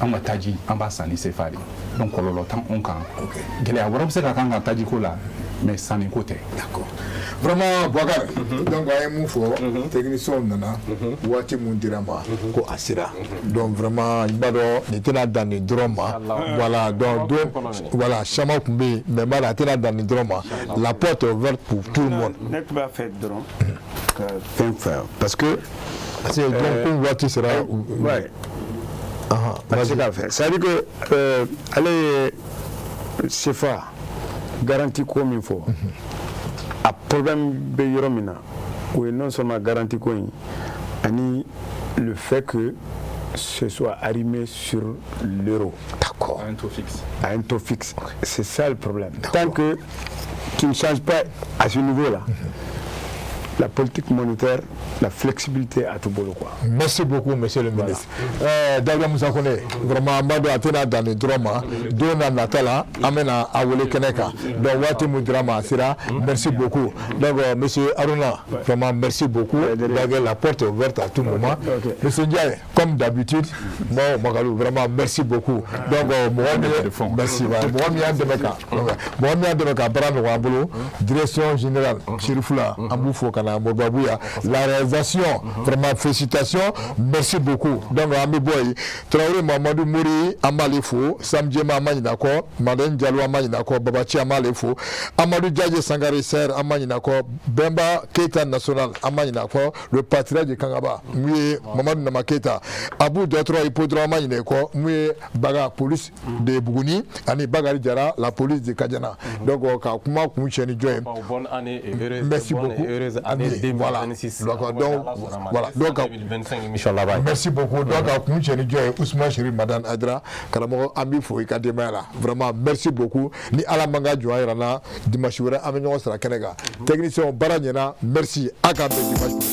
an ka taji an b'a san ni CFA de ye donc kɔlɔlɔ t'an kan gɛlɛya wɛrɛ bɛ se ka k'an kan taji ko la mais sanni ko tɛ. Vraiment Boubacar donc a ye mun fɔ techniciens nana waati mun dira ma ko a sera donc vraiment i b'a dɔn nin tɛna dan nin dɔrɔn ma voilà donc voilà caman tun bɛ yen mais b'a la a tɛna dan nin dɔrɔn ma la porte est ouverte pour tout le monde. Ne tun b'a fɛ dɔrɔn ka fɛn fɔ parce que donc ko waati sera. Parce que c'est-à-dire que ale ye CFA garantie ko min fɔ a problème bɛ yɔrɔ min na o ye non seulement garantie ko in ani le fait que se soit arrimé sur l'euro. D'accord. À un taux fixe. C'est ça le problème. Tant que tu ne changes pas à ce niveau-là, la politique monétaire, la flexibilité à tout boulot, quoi. Merci beaucoup, monsieur le ministre. Daouda Moussa Kone, vraiment, Amadou Atena dans le drama, Dona Natala, Amena Awele Keneka, donc Wati Moudrama Sira, merci beaucoup. Donc, monsieur Aruna, vraiment, merci beaucoup. La porte est ouverte à tout moment. Monsieur Ndiaye, comme d'habitude, bon, Magalou, vraiment, merci beaucoup. Donc, merci. Mohamed Demeka, Mohamed Demeka, Brando Wambolo, direction générale, Chirifula, Amboufo Kana. La réalisation, vraiment félicitations, merci beaucoup. Donc, Ami Boy, Traoré Mamadou Mouri, Amalefo, Samdjema Amaninako, Madeleine Diallo Amaninako, Babachi Amalefo, Amadou Djadje Sangare Ser Amaninako, Bemba Keita National Amaninako, le patriarche de Kangaba, Mouye Mamadou Namaketa, Abou Dotro Hipodro Amaninako, Mouye Baga police de Bougouni, Ani Bagari Djara, la police de Kadjana. Donc, Kakuma Koucheni Djoem. Bonne année et heureuse. Merci beaucoup. Voilà. Donc, 2025, Inch'Allah. merci beaucoup. Donc, à Koucheni Djoem, Ousmane Chérif Madan Adra, Karamo Ami Fouy Kademela. Vraiment, merci beaucoup. Ni Alamanga Djoairana, Dimanche Wera, Amignon Sra Kenega. Technicien Baranyena, merci. Akabe Dimanche.